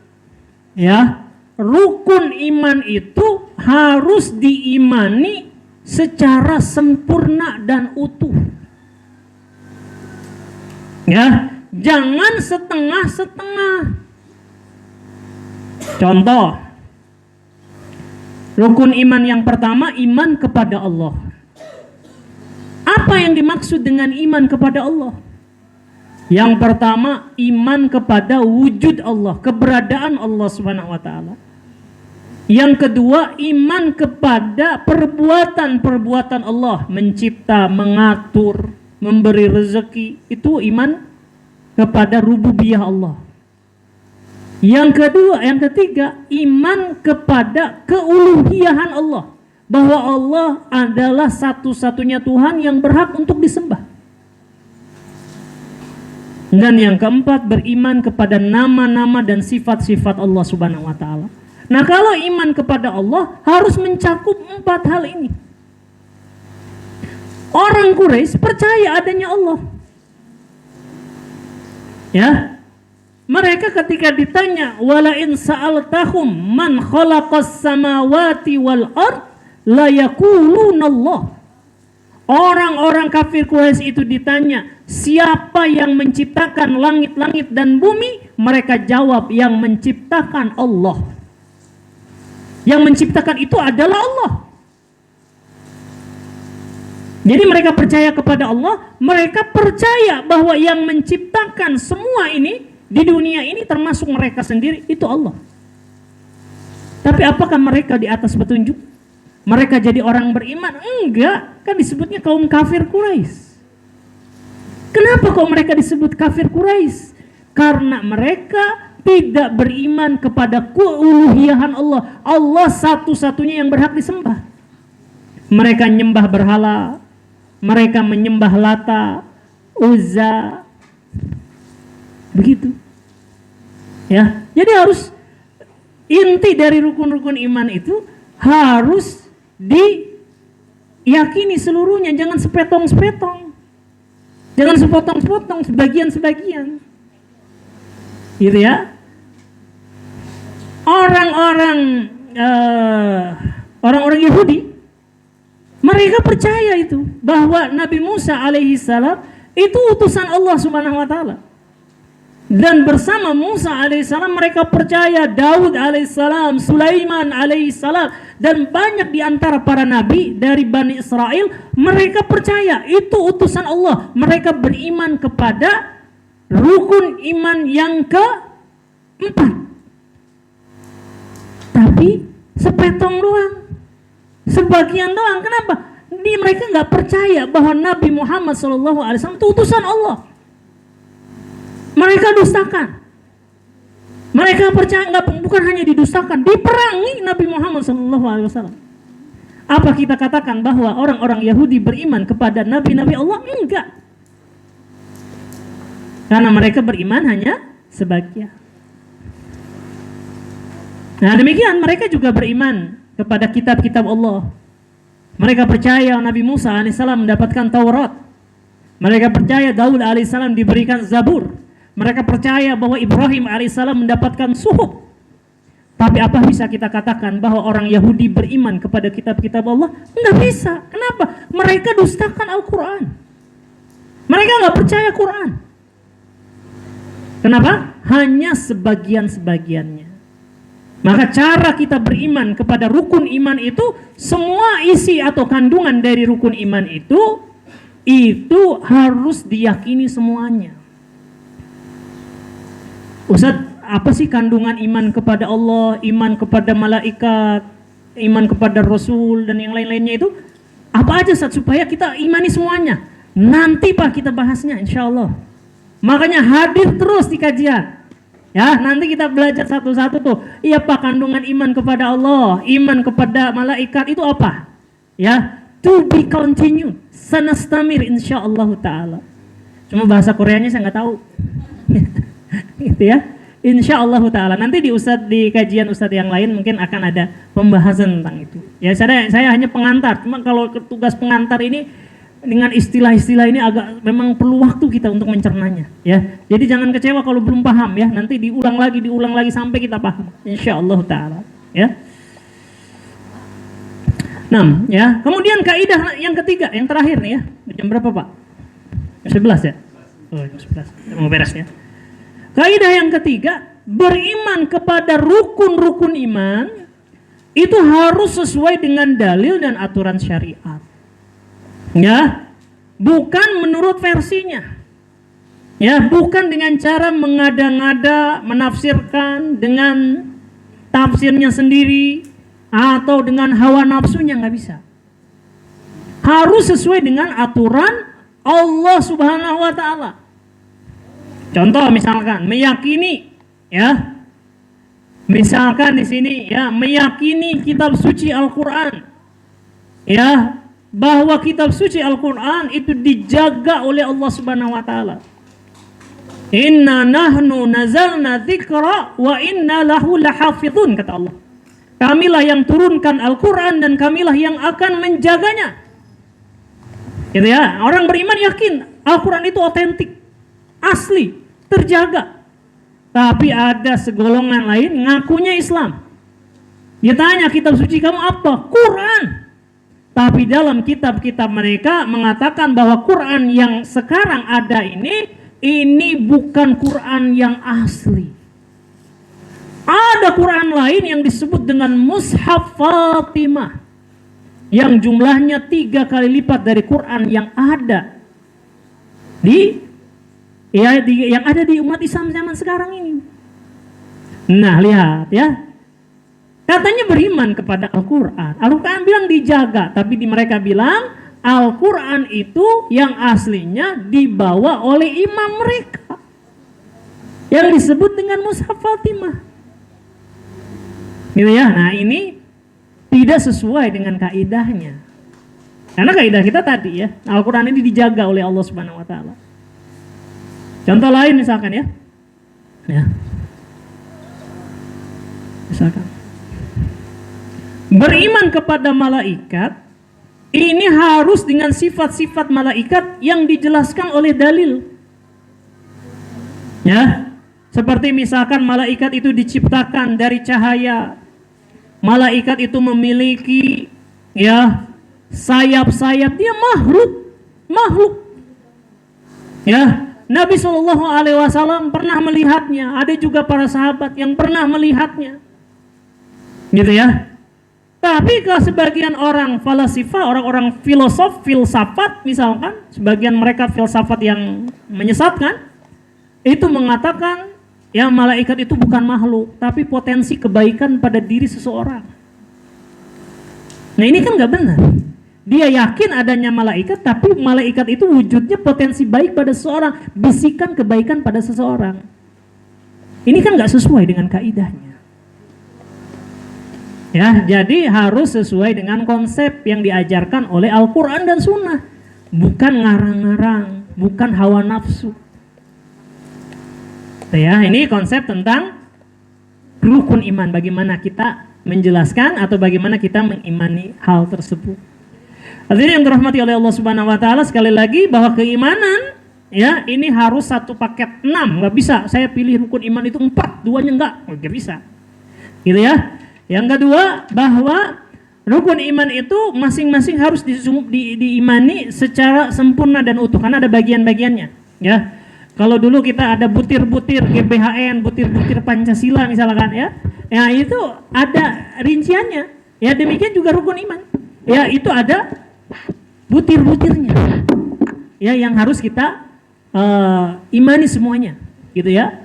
ya rukun iman itu harus diimani secara sempurna dan utuh. Ya, jangan setengah-setengah. Contoh, rukun iman yang pertama, iman kepada Allah. Apa yang dimaksud dengan iman kepada Allah? Yang pertama, iman kepada wujud Allah, keberadaan Allah Subhanahu wa taala. Yang kedua, iman kepada perbuatan-perbuatan Allah, mencipta, mengatur, memberi rezeki, itu iman kepada rububiyah Allah. Yang ketiga, iman kepada keuluhiyahan Allah, bahwa Allah adalah satu-satunya Tuhan yang berhak untuk disembah. Dan yang keempat, beriman kepada nama-nama dan sifat-sifat Allah Subhanahu wa taala. Nah, kalau iman kepada Allah harus mencakup 4 hal ini. Orang Quraisy percaya adanya Allah. Ya. Mereka ketika ditanya, wala in sa'altahum man khalaqas samawati wal ard la yaquluna Allah. Orang-orang kafir Quraisy itu ditanya, siapa yang menciptakan langit-langit dan bumi? Mereka jawab, yang menciptakan Allah. Yang menciptakan itu adalah Allah. Jadi mereka percaya kepada Allah, mereka percaya bahwa yang menciptakan semua ini di dunia ini termasuk mereka sendiri, itu Allah. Tapi apakah mereka di atas petunjuk? Mereka jadi orang beriman? Enggak, kan disebutnya kaum kafir Quraisy. Kenapa kok mereka disebut kafir Quraisy? Karena mereka tidak beriman kepada keuluhiyahan Allah. Allah satu-satunya yang berhak disembah. Mereka menyembah berhala, mereka menyembah Lata, Uzza, begitu. Ya, jadi harus inti dari rukun-rukun iman itu harus diyakini seluruhnya, jangan sepetong-sepetong. Jangan sepotong-sepotong, sebagian-sebagian. Gitu ya. Orang-orang Yahudi, mereka percaya itu bahwa Nabi Musa alaihi salam itu utusan Allah Subhanahu wa taala. Dan bersama Musa alaihissalam mereka percaya Daud alaihissalam, Sulaiman alaihissalam, dan banyak di antara para nabi dari Bani Israel, mereka percaya itu utusan Allah. Mereka beriman kepada rukun iman yang keempat. Tapi sepetong doang, sebagian doang. Kenapa? Mereka nggak percaya bahwa Nabi Muhammad SAW itu utusan Allah. Mereka dustakan. Mereka percaya, bukan hanya didustakan, diperangi Nabi Muhammad SAW. Apa kita katakan bahwa orang-orang Yahudi beriman kepada nabi-nabi Allah? Enggak. Karena mereka beriman hanya sebagian. Nah, demikian mereka juga beriman kepada kitab-kitab Allah. Mereka percaya Nabi Musa alaihissalam mendapatkan Taurat. Mereka percaya Daud alaihissalam diberikan Zabur. Mereka percaya bahwa Ibrahim alaihissalam mendapatkan Suhuf. Tapi apa bisa kita katakan bahwa orang Yahudi beriman kepada kitab-kitab Allah? Enggak bisa. Kenapa? Mereka dustakan Al-Quran. Mereka nggak percaya Quran. Kenapa? Hanya sebagian-sebagiannya. Maka cara kita beriman kepada rukun iman itu, semua isi atau kandungan dari rukun iman itu harus diyakini semuanya. Ustaz, apa sih kandungan iman kepada Allah, iman kepada malaikat, iman kepada Rasul, dan yang lain-lainnya itu? Apa aja Ustaz, supaya kita imani semuanya? Nanti Pak kita bahasnya, insya Allah. Makanya hadir terus di kajian. Ya, nanti kita belajar satu-satu tuh. Iya Pak, kandungan iman kepada Allah, iman kepada malaikat itu apa? Ya, to be continued, sanastamir insyaallah taala. Cuma bahasa Koreanya saya nggak tahu. Gitu ya. Insyaallah taala. Nanti di kajian ustadz yang lain mungkin akan ada pembahasan tentang itu. Ya, saya hanya pengantar. Cuma kalau tugas pengantar ini dengan istilah-istilah ini agak memang perlu waktu kita untuk mencernanya, ya. Jadi jangan kecewa kalau belum paham, ya. Nanti diulang lagi sampai kita paham, insyaallah taala, ya. 6, ya. Kemudian kaidah yang ketiga, yang terakhir nih, ya. Jam berapa Pak? 11 ya. Oh, jam 11. Mau beres ya. Kaidah yang ketiga, beriman kepada rukun-rukun iman itu harus sesuai dengan dalil dan aturan syariat. Ya, bukan menurut versinya. Ya, bukan dengan cara mengada-ngada, menafsirkan dengan tafsirnya sendiri atau dengan hawa nafsunya, nggak bisa. Harus sesuai dengan aturan Allah Subhanahu wa taala. Contoh misalkan meyakini, ya. Misalkan di sini ya, meyakini kitab suci Al-Qur'an. Ya, bahwa kitab suci Al-Qur'an itu dijaga oleh Allah Subhanahu wa taala. Inna nahnu nazalna dzikra wa inna lahu lahafizun, kata Allah. Kamilah yang turunkan Al-Qur'an dan kamilah yang akan menjaganya. Gitu ya, orang beriman yakin Al-Quran itu otentik, asli, terjaga. Tapi ada segolongan lain ngakunya Islam. Dia tanya, kitab suci kamu apa? Quran. Tapi dalam kitab-kitab mereka mengatakan bahwa Quran yang sekarang ada ini bukan Quran yang asli. Ada Quran lain yang disebut dengan Mushaf Fatimah, yang jumlahnya 3 kali lipat dari Quran yang ada yang ada di umat Islam zaman sekarang ini. Nah, lihat ya. Katanya beriman kepada Al-Quran. Al-Quran bilang dijaga, tapi mereka bilang Al-Quran itu yang aslinya dibawa oleh imam mereka yang disebut dengan Mushaf Fatimah. Gitu ya. Nah, ini tidak sesuai dengan kaidahnya. Karena kaidah kita tadi ya, Al-Quran ini dijaga oleh Allah Subhanahu wa taala. Contoh lain misalkan ya. Misalkan beriman kepada malaikat ini harus dengan sifat-sifat malaikat yang dijelaskan oleh dalil. Ya. Seperti misalkan malaikat itu diciptakan dari cahaya. Malaikat itu memiliki ya sayap-sayap, dia makhluk. Ya, Nabi SAW pernah melihatnya, ada juga para sahabat yang pernah melihatnya. Gitu ya. Tapi kalau sebagian orang falasifah, orang-orang filsafat misalkan, sebagian mereka filsafat yang menyesatkan, itu mengatakan ya malaikat itu bukan makhluk, tapi potensi kebaikan pada diri seseorang. Nah, ini kan nggak benar. Dia yakin adanya malaikat, tapi malaikat itu wujudnya potensi baik pada seseorang, bisikan kebaikan pada seseorang. Ini kan nggak sesuai dengan kaidahnya. Ya, jadi harus sesuai dengan konsep yang diajarkan oleh Al-Quran dan Sunnah, bukan ngarang-ngarang, bukan hawa nafsu. Ya, ini konsep tentang rukun iman, bagaimana kita menjelaskan atau bagaimana kita mengimani hal tersebut. Hadirin yang dirahmati oleh Allah Subhanahu wa taala, sekali lagi bahwa keimanan ya ini harus satu paket 6, nggak bisa saya pilih rukun iman itu 4, 2-nya nggak bisa. Gitu ya. Yang kedua, bahwa rukun iman itu masing-masing harus diimani secara sempurna dan utuh, karena ada bagian-bagiannya, ya. Kalau dulu kita ada butir-butir GBHN, butir-butir Pancasila misalkan ya. Ya itu ada rinciannya. Ya demikian juga rukun iman. Ya itu ada butir-butirnya. Ya yang harus kita imani semuanya, gitu ya.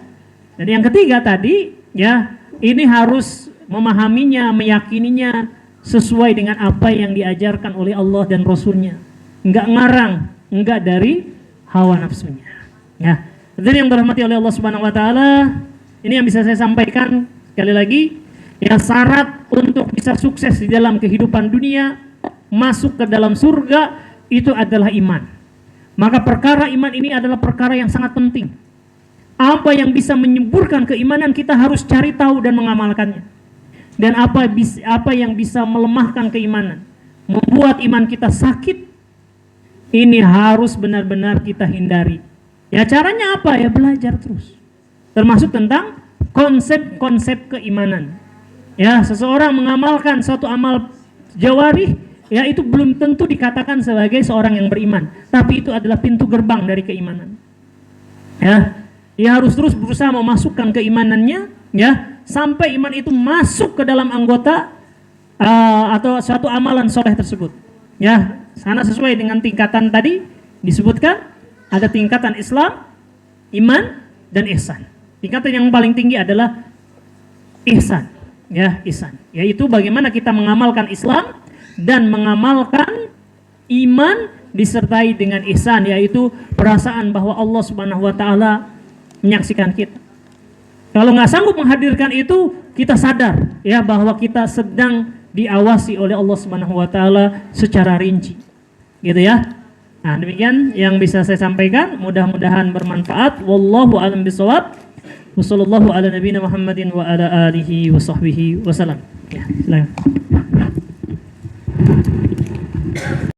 Dan yang ketiga tadi ya, ini harus memahaminya, meyakininya sesuai dengan apa yang diajarkan oleh Allah dan Rasulnya. Enggak ngarang, enggak dari hawa nafsunya. Ya, jadi yang dirahmati oleh Allah Subhanahu wa taala, ini yang bisa saya sampaikan sekali lagi, ya syarat untuk bisa sukses di dalam kehidupan dunia, masuk ke dalam surga itu adalah iman. Maka perkara iman ini adalah perkara yang sangat penting. Apa yang bisa menyemburkan keimanan kita harus cari tahu dan mengamalkannya. Dan apa yang bisa melemahkan keimanan, membuat iman kita sakit, ini harus benar-benar kita hindari. Ya caranya apa? Ya belajar terus. Termasuk tentang konsep-konsep keimanan. Ya, seseorang mengamalkan suatu amal jawarih, ya itu belum tentu dikatakan sebagai seorang yang beriman, tapi itu adalah pintu gerbang dari keimanan. Ya, dia harus terus berusaha memasukkan keimanannya, ya, sampai iman itu masuk ke dalam anggota atau suatu amalan soleh tersebut. Ya, karena sesuai dengan tingkatan tadi disebutkan ada tingkatan Islam, iman, dan ihsan. Tingkatan yang paling tinggi adalah ihsan, ya, ihsan, yaitu bagaimana kita mengamalkan Islam dan mengamalkan iman disertai dengan ihsan, yaitu perasaan bahwa Allah Subhanahu wa taala menyaksikan kita. Kalau nggak sanggup menghadirkan itu, kita sadar ya bahwa kita sedang diawasi oleh Allah Subhanahu wa taala secara rinci. Gitu ya. Nah, demikian yang bisa saya sampaikan, mudah-mudahan bermanfaat. Wallahu a'lam bishawab. Wassallallahu ala nabiyina Muhammadin wa ala alihi wa sahbihi wasallam. Ya, silakan.